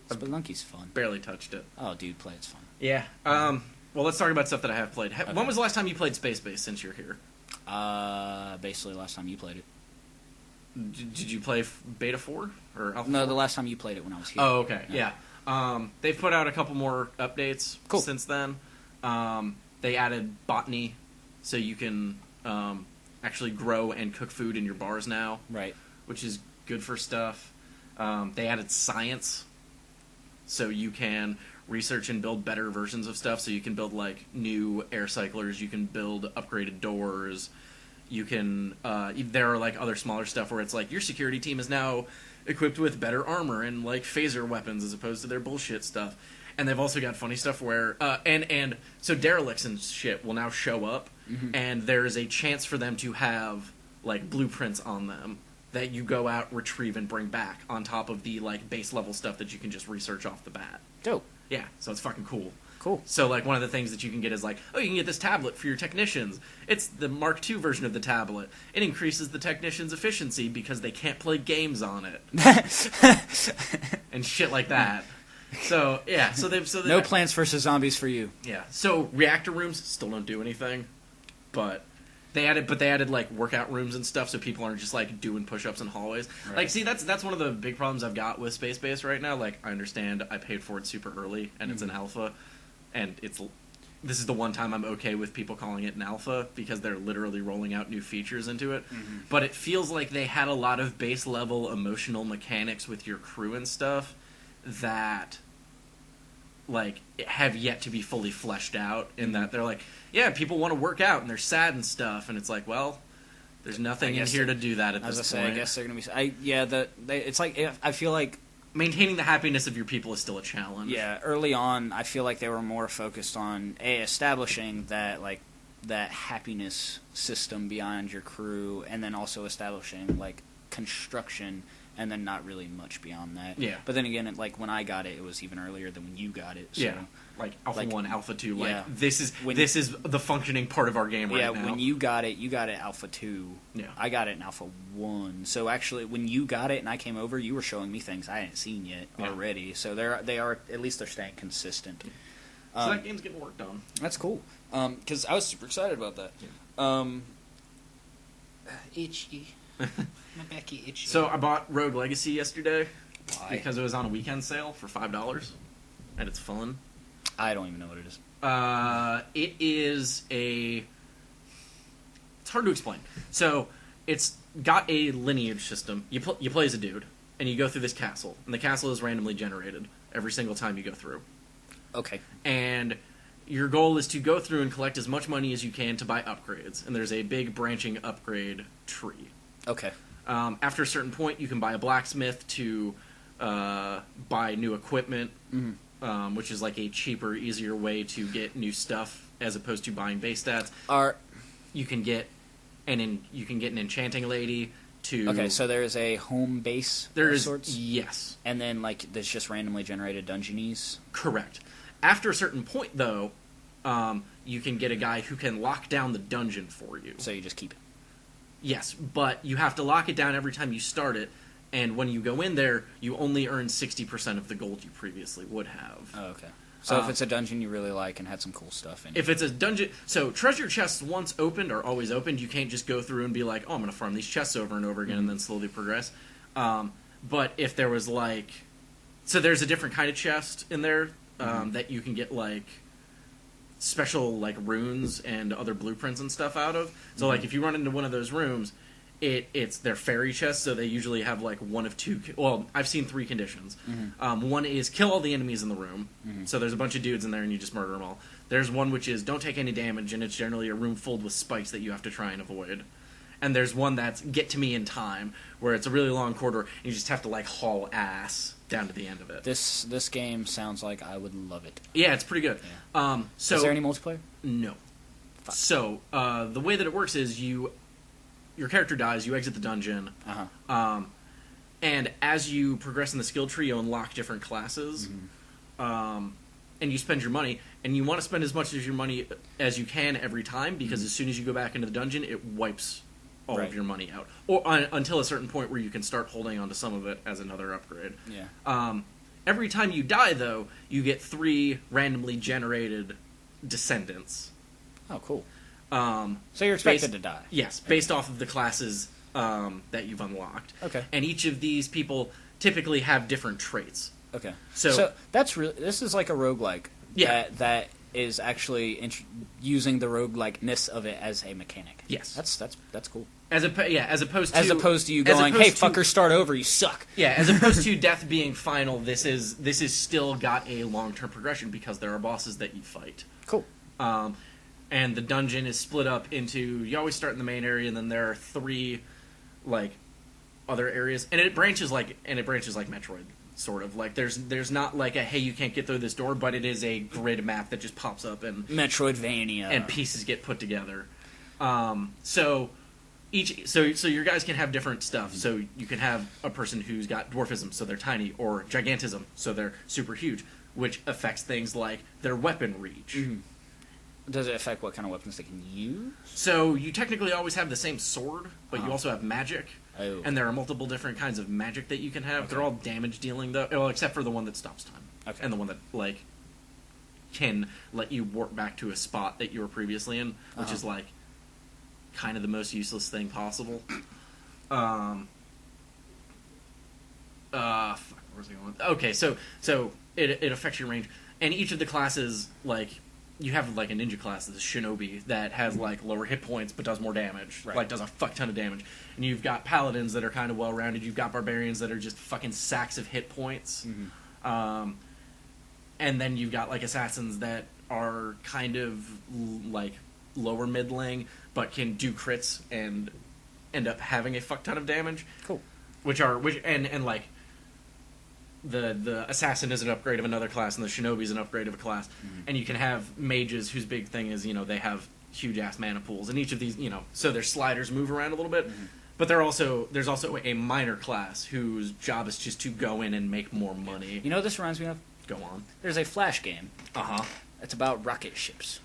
Spelunky's fun. Barely touched it. Oh, dude, play. It's fun. Yeah. Well, let's talk about stuff that I have played. Okay. When was the last time you played Space Base since you're here? Basically last time you played it. Did you play Beta 4? Or Alpha 4? No, the last time you played it when I was here. Oh, okay. Yeah. They've put out a couple more updates since then. They added botany, so you can actually grow and cook food in your bars now. Right. Which is good for stuff. They added science, so you can research and build better versions of stuff. So you can build new air cyclers, you can build upgraded doors, you can there are other smaller stuff where it's your security team is now equipped with better armor and phaser weapons as opposed to their bullshit stuff. And they've also got funny stuff where and so derelicts and shit will now show up, and there is a chance for them to have blueprints on them that you go out, retrieve, and bring back on top of the base level stuff that you can just research off the bat. Dope. Yeah, so it's fucking cool. Cool. So one of the things that you can get is oh, you can get this tablet for your technicians. It's the Mark II version of the tablet. It increases the technicians' efficiency because they can't play games on it. And shit like that. So yeah, no Plants vs. Zombies for you. Yeah. So reactor rooms still don't do anything, but they added workout rooms and stuff, so people aren't just doing push-ups in hallways. Right. See, that's one of the big problems I've got with Space Base right now. I understand I paid for it super early and it's an alpha, and this is the one time I'm okay with people calling it an alpha because they're literally rolling out new features into it. But it feels like they had a lot of base level emotional mechanics with your crew and stuff that have yet to be fully fleshed out, in that they're yeah, people want to work out and they're sad and stuff, and it's well, there's nothing in here to do that at this point. I guess they're gonna be. It's I feel like maintaining the happiness of your people is still a challenge. Yeah, early on, I feel like they were more focused on establishing that that happiness system beyond your crew, and then also establishing construction, and then not really much beyond that. Yeah. But then again, when I got it, it was even earlier than when you got it. So, yeah. Alpha 1, Alpha 2. Yeah. This is the functioning part of our game right now. Yeah, when you got it Alpha 2. Yeah. I got it in Alpha 1. So actually, when you got it and I came over, you were showing me things I hadn't seen yet already. So they are at least they're staying consistent. So that game's getting worked on. That's cool. Because I was super excited about that. Yeah. Itchy. My backy itchy. So I bought Rogue Legacy yesterday. Why? Because it was on a weekend sale for $5. And it's fun. I don't even know what it is. It is a... It's hard to explain. So, it's got a lineage system. You play as a dude, and you go through this castle. And the castle is randomly generated every single time you go through. Okay. And your goal is to go through and collect as much money as you can to buy upgrades. And there's a big branching upgrade tree. Okay. After a certain point, you can buy a blacksmith to buy new equipment, which is like a cheaper, easier way to get new stuff as opposed to buying base stats. You can get an enchanting lady to... Okay, so there's a home base of sorts? Yes. And then, like, there's just randomly generated dungeonies? Correct. After a certain point, though, you can get a guy who can lock down the dungeon for you. So you just keep it? Yes, but you have to lock it down every time you start it, and when you go in there, you only earn 60% of the gold you previously would have. Oh, okay. So if it's a dungeon you really like and had some cool stuff in it. If it's a dungeon... So, treasure chests once opened are always opened. You can't just go through and be like, oh, I'm going to farm these chests over and over again and then slowly progress. But if there was, like... So, there's a different kind of chest in there that you can get, like, special, like, runes and other blueprints and stuff out of. So, like, if you run into one of those rooms... It's their fairy chests, so they usually have like one of two... Well, I've seen 3 conditions. One is kill all the enemies in the room. So there's a bunch of dudes in there and you just murder them all. There's one which is don't take any damage, and it's generally a room filled with spikes that you have to try and avoid. And there's one that's get to me in time, where it's a really long corridor and you just have to like haul ass down to the end of it. This game sounds like I would love it. Yeah, it's pretty good. Yeah. So is there any multiplayer? No. Fuck. So the way that it works is your character dies, you exit the dungeon, and as you progress in the skill tree, you unlock different classes, and you spend your money, and you want to spend as much of your money as you can every time, because as soon as you go back into the dungeon, it wipes all of your money out, or until a certain point where you can start holding onto some of it as another upgrade. Yeah. Every time you die, though, you get 3 randomly generated descendants. Oh, cool. So you're expected to die? Yes, based off of the classes that you've unlocked. Okay. And each of these people typically have different traits. Okay. So that's this is like a roguelike. Yeah. That is actually using the roguelikeness of it as a mechanic. Yes. That's cool. As opposed to you going, hey, fucker, start over, you suck. Yeah, as opposed to death being final, this is still got a long-term progression because there are bosses that you fight. Cool. And the dungeon is split up into... You always start in the main area, and then there are 3, like, other areas. And it branches like Metroid, sort of. Like, there's not like a, hey, you can't get through this door, but it is a grid map that just pops up and... Metroidvania. And pieces get put together. So your guys can have different stuff. So you can have a person who's got dwarfism, so they're tiny, or gigantism, so they're super huge, which affects things like their weapon reach. Does it affect what kind of weapons they can use? So you technically always have the same sword, but you also have magic. Oh. And there are multiple different kinds of magic that you can have. Okay. They're all damage dealing, though, well, except for the one that stops time. Okay. And the one that, like, can let you warp back to a spot that you were previously in, which is, like, kind of the most useless thing possible. Fuck, where's it going? Okay, so it affects your range. And each of the classes, like... You have, like, a ninja class, the shinobi, that has, like, lower hit points but does more damage. Right. Like, does a fuck ton of damage. And you've got paladins that are kind of well-rounded. You've got barbarians that are just fucking sacks of hit points. And then you've got, like, assassins that are kind of, like, lower middling, but can do crits and end up having a fuck ton of damage. Cool. And like... The assassin is an upgrade of another class, and the shinobi is an upgrade of a class. And you can have mages whose big thing is, they have huge-ass mana pools. And each of these, so their sliders move around a little bit. But there's also a minor class whose job is just to go in and make more money. You know what this reminds me of? Go on. There's a Flash game. It's about rocket ships.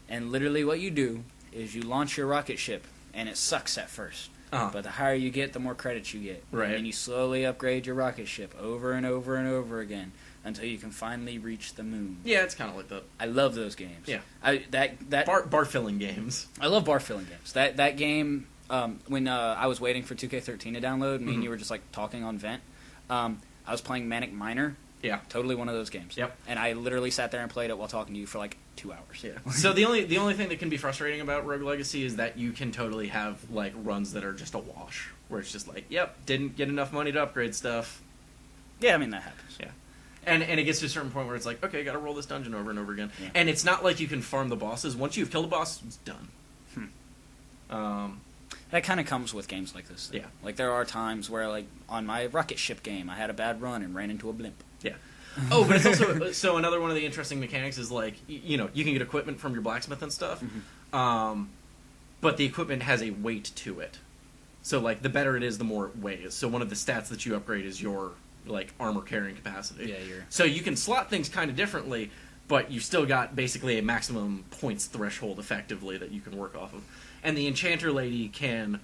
And literally what you do is you launch your rocket ship, and it sucks at first. But the higher you get, the more credits you get. Right. And then you slowly upgrade your rocket ship over and over and over again until you can finally reach the moon. Yeah, it's kind of like that. I love those games. Yeah. That bar filling games. I love bar filling games. That game, when I was waiting for 2K13 to download, me and you were just like talking on Vent. I was playing Manic Miner. Yeah. Totally one of those games. Yep. And I literally sat there and played it while talking to you for like 2 hours. Yeah. So the only thing that can be frustrating about Rogue Legacy is that you can totally have like runs that are just a wash, where it's just like, yep, didn't get enough money to upgrade stuff. Yeah, I mean that happens. Yeah. And it gets to a certain point where it's like, okay, got to roll this dungeon over and over again. Yeah. And it's not like you can farm the bosses. Once you've killed a boss, it's done. That kind of comes with games like this. Yeah. Like there are times where like on my rocket ship game, I had a bad run and ran into a blimp. Yeah. Oh, but it's also so another one of the interesting mechanics is like you know you can get equipment from your blacksmith and stuff, but the equipment has a weight to it. So like the better it is, the more it weighs. So one of the stats that you upgrade is your like armor carrying capacity. Yeah, So you can slot things kind of differently, but you still got basically a maximum points threshold effectively that you can work off of. And the enchanter lady can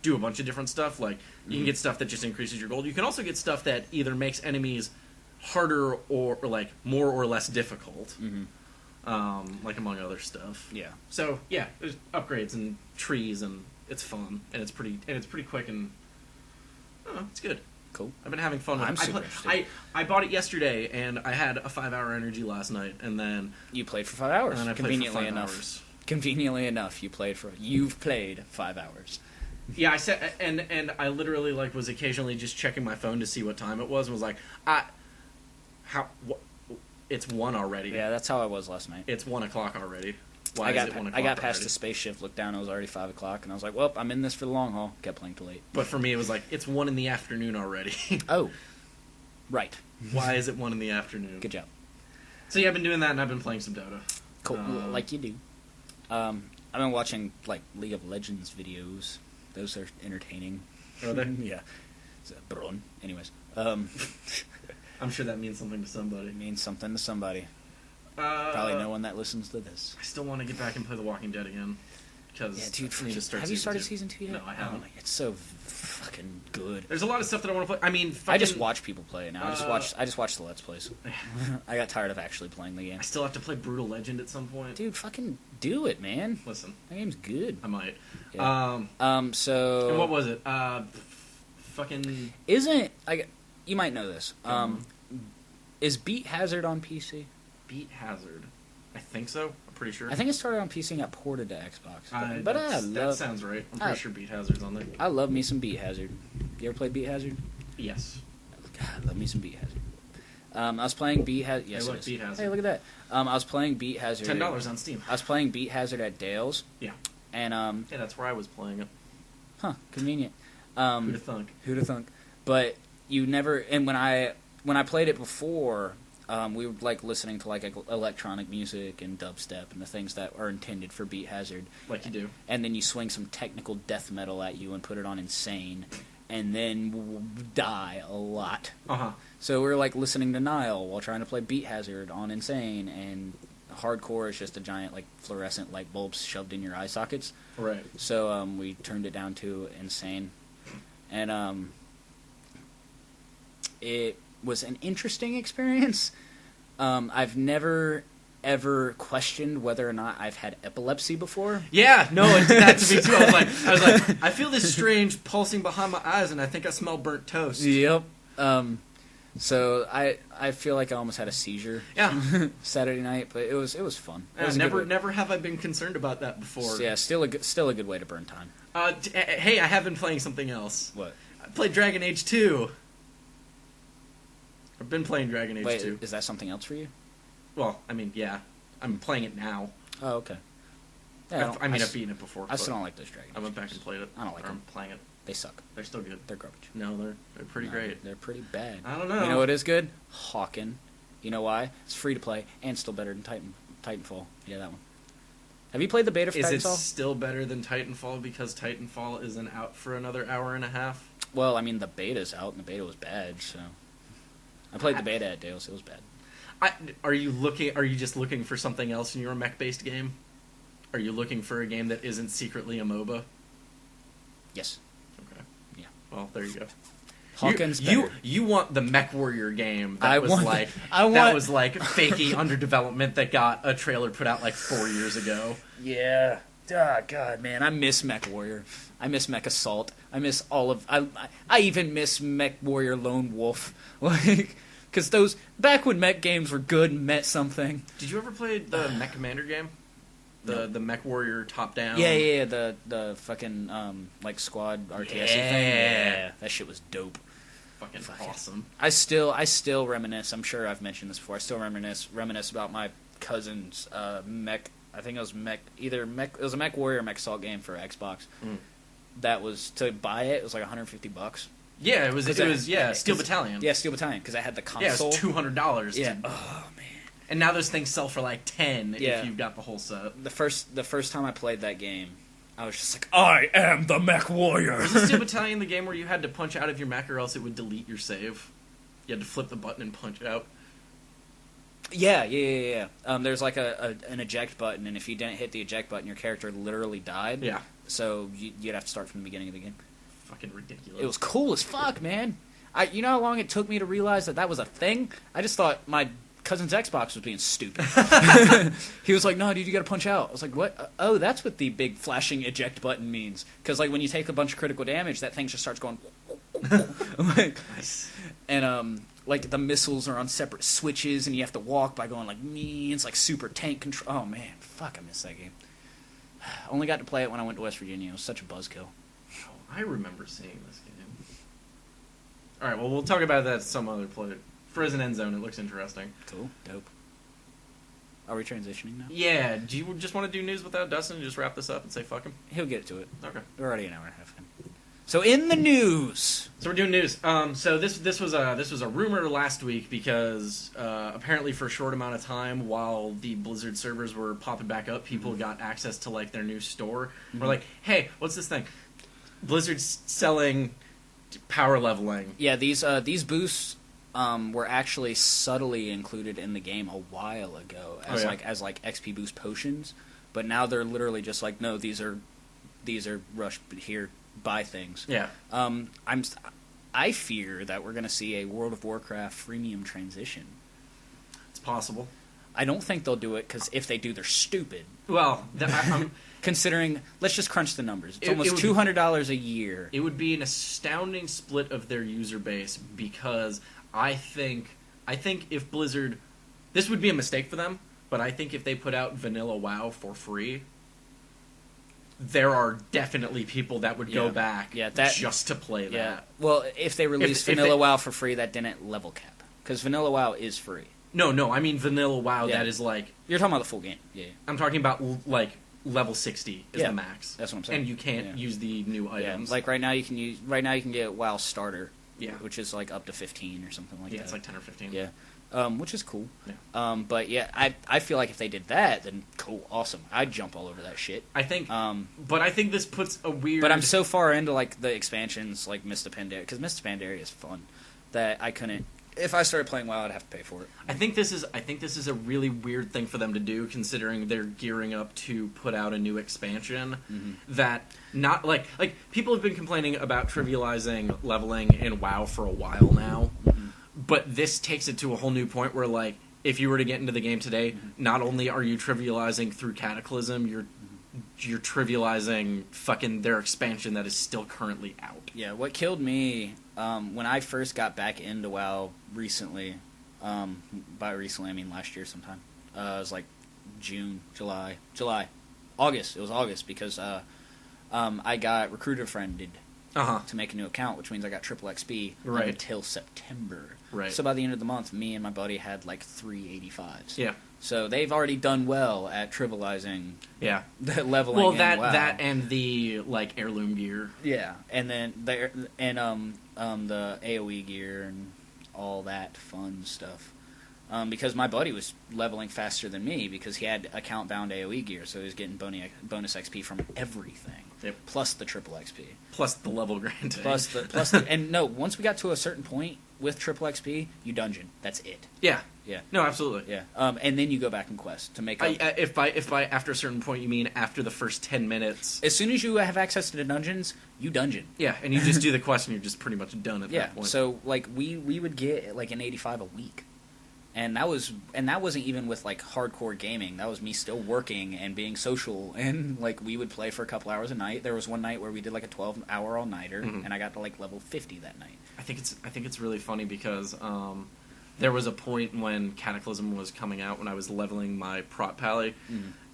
do a bunch of different stuff. Like you can get stuff that just increases your gold. You can also get stuff that either makes enemies harder or like more or less difficult, like among other stuff. Yeah. So yeah, there's upgrades and trees, and it's fun, and it's pretty quick, and it's good. Cool. I've been having fun with I'm it. super interested. I bought it yesterday, and I had a 5-hour energy last night, and then You played for 5 hours. and then I played for 5 hours. Conveniently enough, you've played 5 hours. Yeah, I said, and I literally like was occasionally just checking my phone to see what time it was, and was like, it's 1 already. Yeah, that's how I was last night. It's 1 o'clock already. Why I is it 1 o'clock got past already? the space shift, looked down, it was already 5 o'clock, and I was like, well, I'm in this for the long haul. Kept playing till late. But for me, it was like, it's 1 in the afternoon already. Oh, right. Why is it 1 in the afternoon? Good job. So yeah, I've been doing that, and I've been playing some Dota. Cool, like you do. I've been watching like League of Legends videos. Those are entertaining. Are they? Yeah. Bron. Anyways, I'm sure that means something to somebody. it means something to somebody. Probably no one that listens to this. I still want to get back and play The Walking Dead again. Because Yeah, dude. I need to start Have you started season season 2 yet? No, I haven't. Oh, it's so fucking good. There's a lot of stuff that I want to play. I mean, I just watch people play it now. I just watch the Let's Plays. Yeah. I got tired of actually playing the game. I still have to play Brutal Legend at some point. Dude, fucking do it, man. Listen, That game's good. I might. Yeah. So And what was it? Fucking. isn't you might know this. Is Beat Hazard on PC? Beat Hazard. I think so. I'm pretty sure. I think it started on PC and got ported to Xbox. But that sounds right. I'm pretty sure Beat Hazard's on there. I love me some Beat Hazard. You ever played Beat Hazard? Yes. God, I love me some Beat Hazard. I was playing Beat Hazard. Yes, Hey, look, it is. Beat Hazard. Hey, look at that. I was playing Beat Hazard. $10 on Steam. I was playing Beat Hazard at Dale's. Yeah. And Yeah, that's where I was playing it. Convenient. Who'da thunk? Who'da thunk? But you never. And when I played it before, we were like listening to like electronic music and dubstep and the things that are intended for Beat Hazard. Like you do. And then you swing some technical death metal at you and put it on insane, and then die a lot. So we were like listening to Nile while trying to play Beat Hazard on insane, and hardcore is just a giant like fluorescent light bulbs shoved in your eye sockets. Right. So we turned it down to insane, and it was an interesting experience. I've never ever questioned whether or not I've had epilepsy before. Yeah, no, it did that to me too. I was like, I feel this strange pulsing behind my eyes, and I think I smell burnt toast. Yep. So I feel like I almost had a seizure. Yeah. Saturday night, but it was fun. It was never have I been concerned about that before. Yeah, still a good way to burn time. Hey, I have been playing something else. What? I played Dragon Age 2. I've been playing Dragon Age Wait, 2. is that something else for you? Well, I mean, yeah. I'm playing it now. Oh, okay. Yeah, I've beaten it before. I still don't like those Dragon I went back and played it. I don't like them. I'm playing it. They suck. They're still good. They're garbage. No, they're pretty great. They're pretty bad. I don't know. You know what is good? Hawken. You know why? It's free to play and still better than Titanfall. Yeah, that one. Have you played the beta for Is Titanfall? it still better than Titanfall because Titanfall isn't out for another hour and a half? Well, I mean, the beta's out, and the beta was bad, so... I played the beta at Dale's. It was bad. Are you just looking for something else in your mech-based game? Are you looking for a game that isn't secretly a MOBA? Yes. Okay. Yeah. Well, there you go. Hawkins you want the Mech Warrior game that was fakey under development that got a trailer put out like 4 years ago. Yeah. Oh, God, man, I miss Mech Warrior. I miss Mech Assault. I miss all of... I even miss Mech Warrior Lone Wolf. Like, because those... Back when mech games were good and meant something. Did you ever play the Mech Commander game? The Mech Warrior top-down? Yeah, the fucking, like, squad RTS thing. Yeah, that shit was dope. Fucking awesome. I still reminisce. I'm sure I've mentioned this before. I still reminisce about my cousin's mech... I think it was it was a Mech Warrior or Mech Assault game for Xbox. That was, to buy it was like $150. Yeah, it was Steel Battalion. Yeah, Steel Battalion, because I had the console. Yeah, it was $200. Yeah. Oh, man. And now those things sell for like $10 if you've got the whole set. The first time I played that game, I was just like, I am the Mech Warrior. Was Steel Battalion the game where you had to punch out of your mech or else it would delete your save? You had to flip the button and punch out? Yeah. There's like an eject button, and if you didn't hit the eject button, your character literally died. Yeah. So you'd have to start from the beginning of the game. Fucking ridiculous. It was cool as fuck, man. You know how long it took me to realize that was a thing? I just thought my cousin's Xbox was being stupid. He was like, no, dude, you gotta punch out. I was like, what? Oh, that's what the big flashing eject button means. Because like when you take a bunch of critical damage, that thing just starts going... like, nice. And like the missiles are on separate switches, and you have to walk by going like me. It's like super tank control. Oh man, fuck, I miss that game. Only got to play it when I went to West Virginia. It was such a buzzkill. Oh, I remember seeing this game. All right, well, we'll talk about that some other point. Frozen End Zone, it looks interesting. Cool, dope. Are we transitioning now? Yeah. Do you just want to do news without Dustin and just wrap this up and say fuck him? He'll get to it. Okay. We're already an hour and a half in. So in the news. So we're doing news. So this was a rumor last week because apparently for a short amount of time while the Blizzard servers were popping back up, people got access to like their new store. We're like, hey, what's this thing? Blizzard's selling power leveling. Yeah, these boosts were actually subtly included in the game a while ago as like XP boost potions, but now they're literally just like, no, these are rush here. Buy things. Yeah. I fear that we're going to see a World of Warcraft freemium transition. It's possible. I don't think they'll do it because if they do, they're stupid. Well, I'm considering, let's just crunch the numbers. It's almost $200 a year. It would be an astounding split of their user base because I think if Blizzard, this would be a mistake for them, but I think if they put out Vanilla WoW for free, there are definitely people that would go back just to play that. Well, if they release Vanilla WoW for free, that didn't level cap. Because Vanilla WoW is free. No, I mean Vanilla WoW that is like... You're talking about the full game. Yeah. I'm talking about like level 60 is the max. That's what I'm saying. And you can't use the new items. Like right now you can get WoW Starter. Yeah. Which is like up to 15 or something like that. Yeah, it's like 10 or 15. Yeah. Which is cool. Yeah. But yeah, I feel like if they did that, then cool, awesome. I'd jump all over that shit. I think. But I think this puts a weird. But I'm so far into like the expansions, like Mist of Pandaria, because Mist of Pandaria is fun, that I couldn't. If I started playing WoW, I'd have to pay for it. I think this is a really weird thing for them to do, considering they're gearing up to put out a new expansion. Mm-hmm. That not like people have been complaining about trivializing leveling in WoW for a while now. Mm-hmm. But this takes it to a whole new point where, like, if you were to get into the game today, not only are you trivializing through Cataclysm, you're trivializing fucking their expansion that is still currently out. Yeah, what killed me when I first got back into WoW recently, by recently I mean last year sometime, it was like August. It was August because I got recruiter friended. To make a new account, which means I got triple XP until September. Right. So by the end of the month, me and my buddy had like 385s. Yeah. So they've already done well at trivializing. Yeah. The leveling. Well, that and the like heirloom gear. Yeah, and then the AOE gear and all that fun stuff. Because my buddy was leveling faster than me because he had account bound AOE gear, so he was getting bonus XP from everything. Yep. Plus the triple XP. Plus the level granting. Plus the and no, once we got to a certain point, with triple XP, you dungeon. That's it. Yeah. Yeah. No, absolutely. Yeah. And then you go back and quest to make up. If by after a certain point you mean after the first 10 minutes. As soon as you have access to the dungeons, you dungeon. Yeah, and you just do the quest and you're just pretty much done at that point. So like we would get like an 85 a week. And that wasn't even with like hardcore gaming. That was me still working and being social, and like we would play for a couple hours a night. There was one night where we did like a 12-hour all-nighter, and I got to like level 50 that night. I think it's really funny because there was a point when Cataclysm was coming out when I was leveling my prot pally,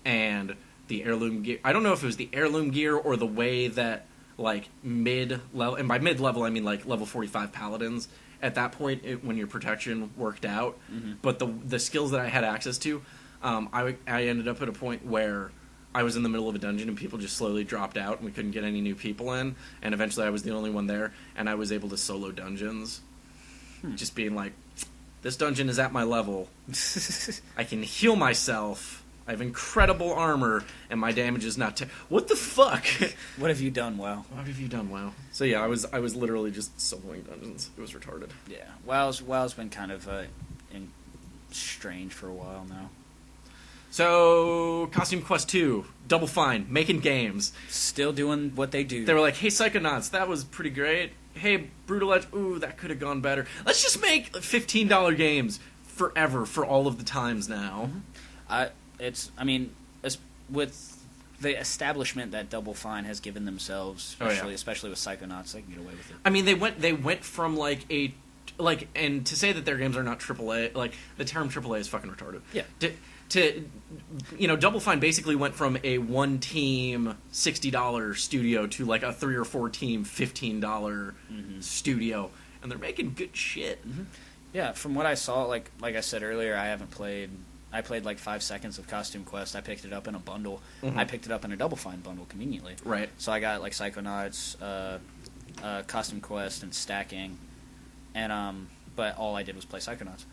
and the heirloom gear. I don't know if it was the heirloom gear or the way that like mid level, and by mid level I mean like level 45 paladins. At that point, when your protection worked out, but the skills that I had access to, I ended up at a point where I was in the middle of a dungeon and people just slowly dropped out and we couldn't get any new people in, and eventually I was the only one there, and I was able to solo dungeons, just being like, this dungeon is at my level, I can heal myself, I have incredible armor, and my damage is not... What the fuck? What have you done, WoW? What have you done, WoW? So yeah, I was literally just soloing dungeons. It was retarded. Yeah, WoW's been kind of strange for a while now. So, Costume Quest 2, Double Fine, making games. Still doing what they do. They were like, hey, Psychonauts, that was pretty great. Hey, Brutal Edge, ooh, that could have gone better. Let's just make $15 games forever for all of the times now. With the establishment that Double Fine has given themselves, especially with Psychonauts, they can get away with it. I mean, they went from and to say that their games are not AAA, like the term AAA is fucking retarded. Yeah. To Double Fine basically went from a one team $60 studio to like a 3 or 4 team $15 studio, and they're making good shit. Yeah, from what I saw, like I said earlier, I played like 5 seconds of Costume Quest. I picked it up in a bundle. I picked it up in a Double Fine bundle conveniently. Right. So I got like Psychonauts, Costume Quest, and Stacking, and but all I did was play Psychonauts.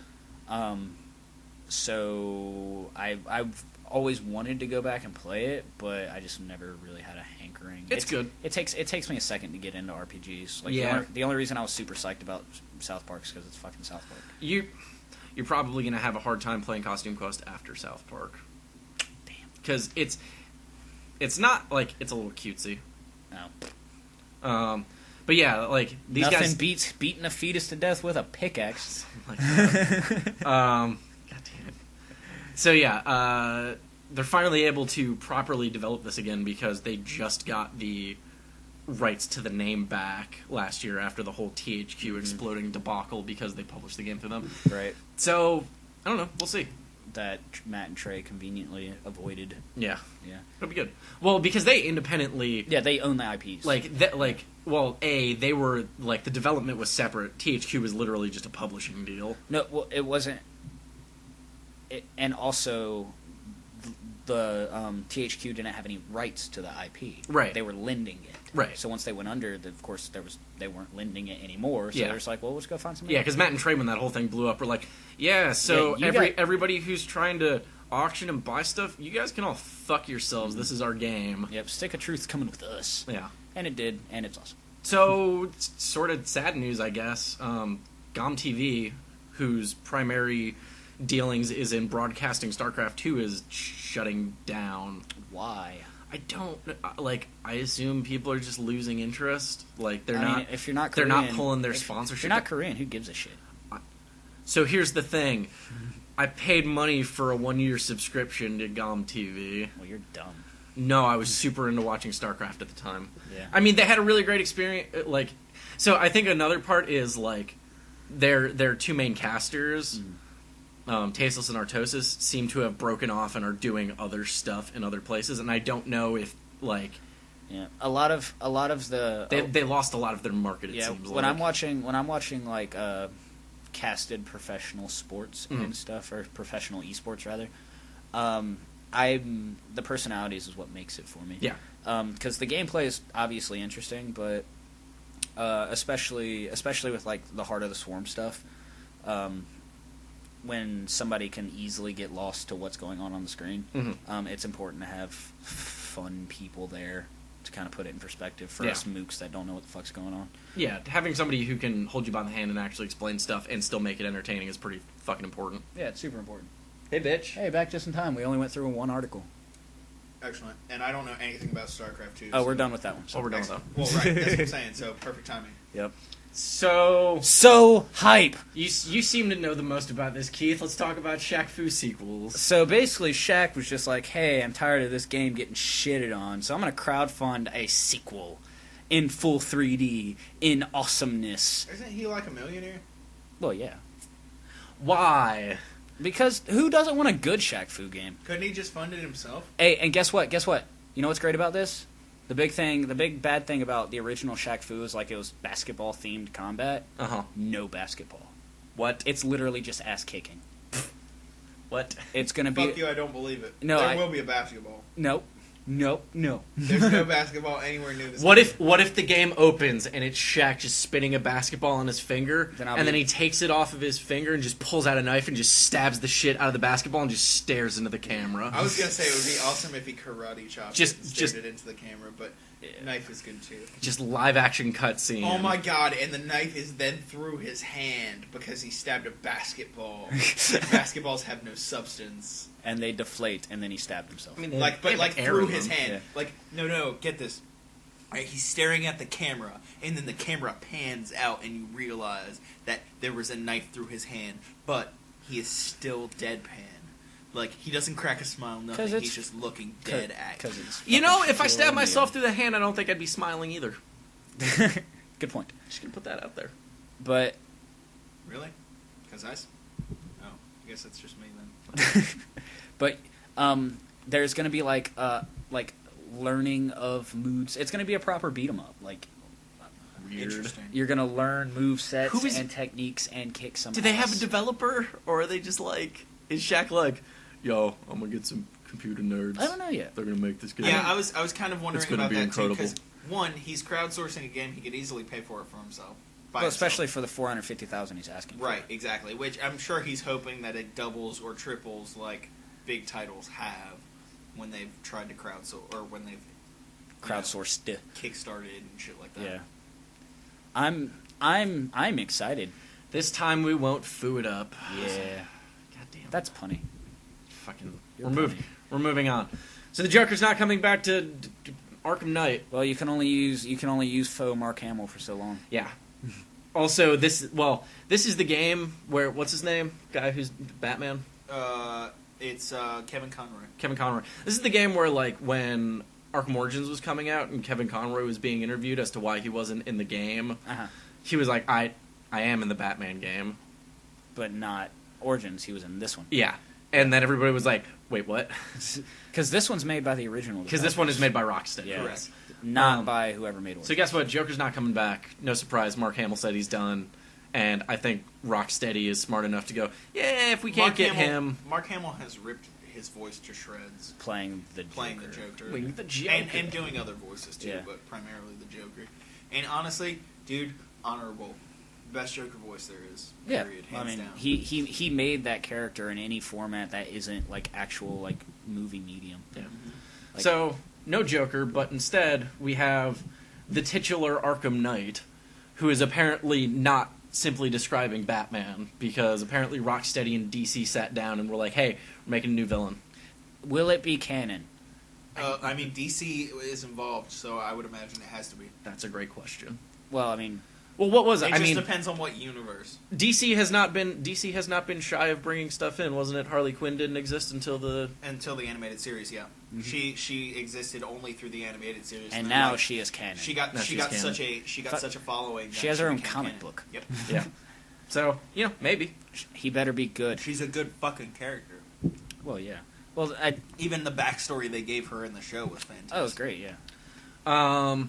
So I've always wanted to go back and play it, but I just never really had a hankering. It's good. It takes me a second to get into RPGs. Like yeah. The only reason I was super psyched about South Park is because it's fucking South Park. You're probably going to have a hard time playing Costume Quest after South Park. Damn. Because it's not, like, it's a little cutesy. No. But yeah, like, these Nothing guys... beats beating a fetus to death with a pickaxe. God damn it. So yeah, they're finally able to properly develop this again because they just got the rights to the name back last year after the whole THQ exploding debacle because they published the game through them. Right. So, I don't know. We'll see. That Matt and Trey conveniently avoided. Yeah. Yeah. It'll be good. Well, because they independently... Yeah, they own the IPs. They were, like, the development was separate. THQ was literally just a publishing deal. No, well, it wasn't... and also... The THQ didn't have any rights to the IP. Right. They were lending it. Right. So once they went under, of course, they weren't lending it anymore. So yeah. they're just like, well, let's go find somebody. Yeah, because Matt and Trey, when that whole thing blew up, were like, yeah, so everybody who's trying to auction and buy stuff, you guys can all fuck yourselves. This is our game. Yep, Stick of Truth's coming with us. Yeah. And it did, and it's awesome. So, sort of sad news, I guess. GOM TV, whose primary dealings is in broadcasting StarCraft 2, is shutting down. Why? I don't I assume people are just losing interest. Like if you're not Korean, they're not pulling their sponsorship. If you're not Korean, who gives a shit? So here's the thing. I paid money for a 1-year subscription to GOM TV. Well, you're dumb. No, I was super into watching StarCraft at the time. Yeah. I mean, they had a really great experience. So I think another part is their two main casters. Tasteless and Artosis seem to have broken off and are doing other stuff in other places, and I don't know if yeah, a lot of the they lost a lot of their market. It seems when I'm watching casted professional sports and stuff, or professional esports rather, the personalities is what makes it for me. Yeah, because the gameplay is obviously interesting, but especially with like the Heart of the Swarm stuff. When somebody can easily get lost to what's going on the screen, it's important to have fun people there to kind of put it in perspective for us mooks that don't know what the fuck's going on. Yeah, having somebody who can hold you by the hand and actually explain stuff and still make it entertaining is pretty fucking important. Yeah, it's super important. Hey, bitch. Hey, back just in time. We only went through one article. Excellent. And I don't know anything about StarCraft 2. Oh, we're done with that one. So we're done with that. Well, right. That's what I'm saying. So, perfect timing. Yep. So hype. You seem to know the most about this, Keith. Let's talk about Shaq Fu sequels. So basically, Shaq was just like, hey, I'm tired of this game getting shitted on, so I'm going to crowdfund a sequel in full 3D, in awesomeness. Isn't he like a millionaire? Well, yeah. Why? Because who doesn't want a good Shaq Fu game? Couldn't he just fund it himself? Hey, and guess what? You know what's great about this? The big bad thing about the original Shaq Fu is like it was basketball-themed combat. Uh-huh. No basketball. What? It's literally just ass-kicking. What? It's going to be... Fuck you, I don't believe it. No, there will be a basketball. Nope. There's no basketball anywhere near this. What if the game opens and it's Shaq just spinning a basketball on his finger, then he takes it off of his finger and just pulls out a knife and just stabs the shit out of the basketball and just stares into the camera? I was gonna say it would be awesome if he karate chopped it and stared it into the camera, but knife is good too. Just live action cutscene. Oh my god! And the knife is then through his hand because he stabbed a basketball. Basketballs have no substance. And they deflate, and then he stabbed himself. I mean, through his hand. Yeah. Like, no, get this. Right, he's staring at the camera, and then the camera pans out, and you realize that there was a knife through his hand, but he is still deadpan. Like, he doesn't crack a smile, nothing. He's just looking dead at you. You know, if I stabbed myself through the hand, I don't think I'd be smiling either. Good point. Just gonna put that out there. But... Really? Because I guess that's just me then. But there's going to be like learning of moves. It's going to be a proper beat 'em up. Like Weird. You're going to learn move sets and techniques and kick some Do they have a developer, or are they just like, is Shaq like, yo, I'm going to get some computer nerds. I don't know yet. They're going to make this game. Yeah, I was kind of wondering about that incredible. too, because one, he's crowdsourcing a game, he could easily pay for it for himself. Well, especially for the $450,000 he's asking for. Right, exactly. Which I'm sure he's hoping that it doubles or triples like big titles have when they've tried to crowdsource, or when they've crowdsourced, kickstarted and shit like that. Yeah, I'm excited. This time we won't foo it up. Yeah, goddamn, that's punny. Fucking, we're moving on. So the Joker's not coming back to Arkham Knight. Well, you can only use faux Mark Hamill for so long. Yeah. Also, this is the game where, what's his name? Guy who's Batman? It's Kevin Conroy. Kevin Conroy. This is the game where, like, when Arkham Origins was coming out and Kevin Conroy was being interviewed as to why he wasn't in the game, he was like, I am in the Batman game. But not Origins, he was in this one. Yeah. And then everybody was like, wait, what? Because this one's made by the original. Because this one is made by Rocksteady. Yeah. Correct. Not by whoever made Origins. So guess what? Joker's not coming back. No surprise. Mark Hamill said he's done. And I think Rocksteady is smart enough to go, yeah, if we can't get him... Mark Hamill has ripped his voice to shreds. Playing the Joker. Playing the Joker. And doing other voices, too, but primarily the Joker. And honestly, dude, honorable. Best Joker voice there is. Yeah, period, hands down. He made that character in any format that isn't like actual like movie medium. Yeah. Like, so no Joker, but instead we have the titular Arkham Knight, who is apparently not simply describing Batman, because apparently Rocksteady and DC sat down and were like, "Hey, we're making a new villain." Will it be canon? I mean, DC is involved, so I would imagine it has to be. That's a great question. Well, I mean. Well, what was it? It just depends on what universe. DC has not been shy of bringing stuff in, wasn't it? Harley Quinn didn't exist until the animated series. Yeah, she existed only through the animated series, and now she is canon. She got such a following. She has her own comic book. Yep. Yeah. So maybe he better be good. She's a good fucking character. Well, yeah. Well, even the backstory they gave her in the show was fantastic. Oh, it was great. Yeah.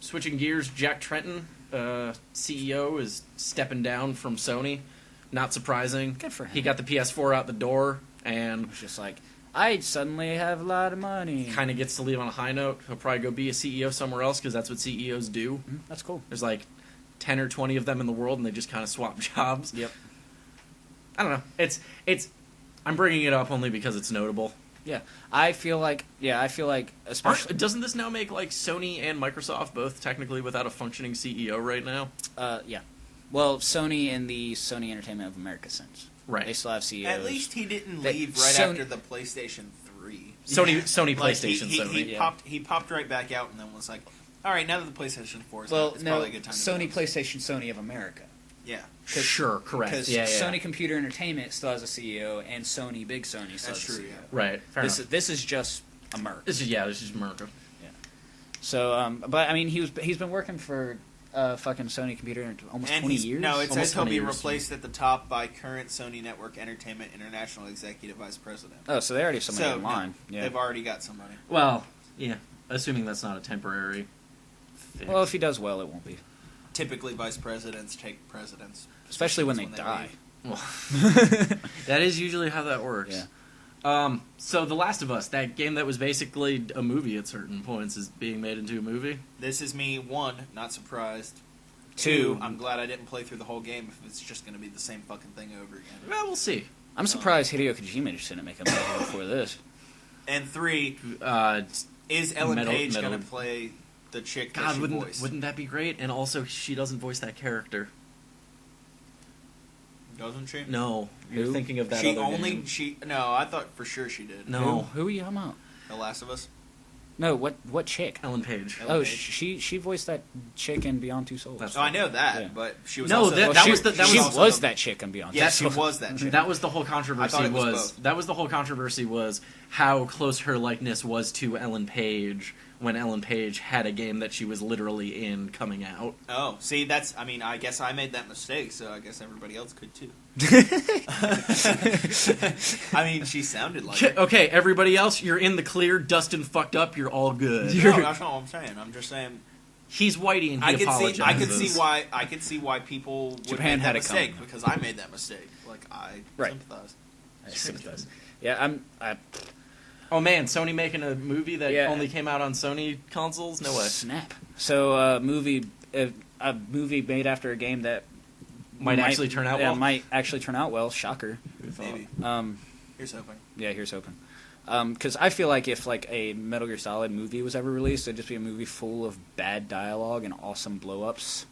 Switching gears, Jack Tretton, CEO, is stepping down from Sony. Not surprising. Good for him. He got the PS4 out the door, and it was just like, I suddenly have a lot of money. Kind of gets to leave on a high note. He'll probably go be a CEO somewhere else, because that's what CEOs do. That's cool. There's like 10 or 20 of them in the world, and they just kind of swap jobs. Yep. I don't know. It's. I'm bringing it up only because it's notable. Yeah, I feel like especially Doesn't this now make like Sony and Microsoft both technically without a functioning CEO right now? yeah. Well, Sony in the Sony Entertainment of America sense. Right. They still have CEOs. At least he didn't leave right after the PlayStation 3. Sony Like, PlayStation Sony. He popped right back out and then was like, all right, now that the PlayStation 4 is Well, out, it's no, probably a good time to Sony go. PlayStation Sony of America. Yeah. Sure, correct. Because Yeah, yeah. Sony Computer Entertainment still has a CEO, and Sony Big Sony still That's has a true, CEO. yeah. Right. Fair enough. This is just America. This is America. So, but I mean, he's been working for fucking Sony Computer almost 20 years. No, it Almost says he'll 20 be years. replaced at the top by current Sony Network Entertainment International Executive Vice President. Oh, so they already have somebody in no, line. Yeah. they've already got somebody. Well, yeah. Assuming that's not a temporary fix. Well, if he does well, it won't be. Typically, vice presidents take presidents. Especially when they die. Well, that is usually how that works. Yeah. So The Last of Us, that game that was basically a movie at certain points, is being made into a movie. This is me, 1, not surprised. 2, 2, I'm glad I didn't play through the whole game if it's just going to be the same fucking thing over again. Well, we'll see. I'm surprised Hideo Kojima just didn't make a movie before this. And 3, is Ellen Page going to play the chick that she voiced? Wouldn't that be great? And also, she doesn't voice that character. Doesn't she? No, you're Who? thinking of that She other only game. No, I thought for sure she did. No. Who are you talking about? The Last of Us. No, what chick? Ellen Page. Ellen Oh, Page. she voiced that chick in Beyond Two Souls. That's Oh, I know that, Yeah. but she was No, also that she was the- that she was was also that chick in Beyond. Yes, Two she Souls. was that chick. That was the whole I controversy. thought it was both. That was the whole controversy was how close her likeness was to Ellen Page when Ellen Page had a game that she was literally in coming out. Oh, see, that's. I mean, I guess I made that mistake, so I guess everybody else could too. I mean, she sounded like it. Okay, everybody else, you're in the clear. Dustin fucked up. You're all good. No, that's not what I'm saying. I'm just saying. He's whitey and he I could apologizes. see why people would Japan make had that it coming. mistake because I made that mistake. Like I Right. sympathize. I sympathize. Yeah, Oh man, Sony making a movie that Yeah. only came out on Sony consoles? No way. Snap. So a movie made after a game that Might actually turn out well. Might actually turn out well. Shocker. Maybe. Here's hoping. Yeah, here's hoping. Because I feel like if like a Metal Gear Solid movie was ever released, it'd just be a movie full of bad dialogue and awesome blow-ups.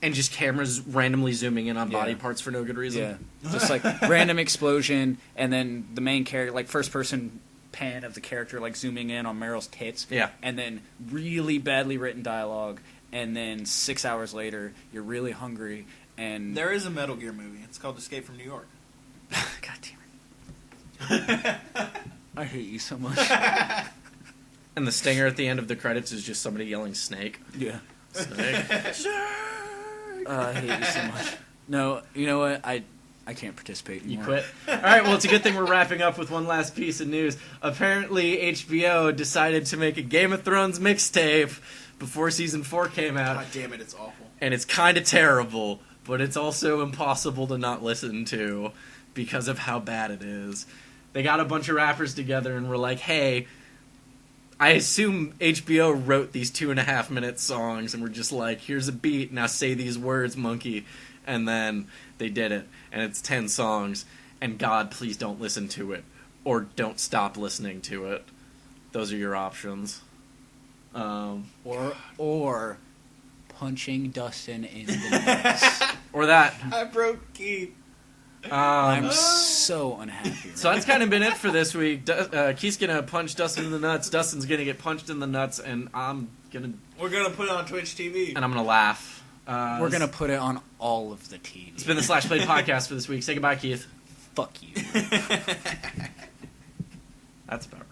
And just cameras randomly zooming in on Yeah. body parts for no good reason. Yeah, just like random explosion, and then the main character, like first-person pan of the character, like zooming in on Meryl's tits. Yeah. And then really badly written dialogue, and then 6 hours later, you're really hungry, and There is a Metal Gear movie. It's called Escape from New York. God damn it! I hate you so much. And the stinger at the end of the credits is just somebody yelling snake. Yeah. Snake. I hate you so much. No, you know what? I can't participate anymore. You quit? Alright, well, it's a good thing we're wrapping up with one last piece of news. Apparently, HBO decided to make a Game of Thrones mixtape before Season 4 came out. God damn it, it's awful. And it's kind of terrible, but it's also impossible to not listen to because of how bad it is. They got a bunch of rappers together and were like, hey, I assume HBO wrote these 2.5-minute songs and were just like, here's a beat, now say these words, monkey. And then they did it, and it's 10 songs, and God, please don't listen to it, or don't stop listening to it. Those are your options. Or punching Dustin in the nuts. Or that. I broke Keith. I'm so unhappy. So that's kind of been it for this week. Keith's gonna punch Dustin in the nuts. Dustin's gonna get punched in the nuts, and We're gonna put it on Twitch TV. I'm gonna laugh. We're gonna put it on all of the TV. It's been the Slashplayed Podcast for this week. Say goodbye, Keith. Fuck you. That's about right.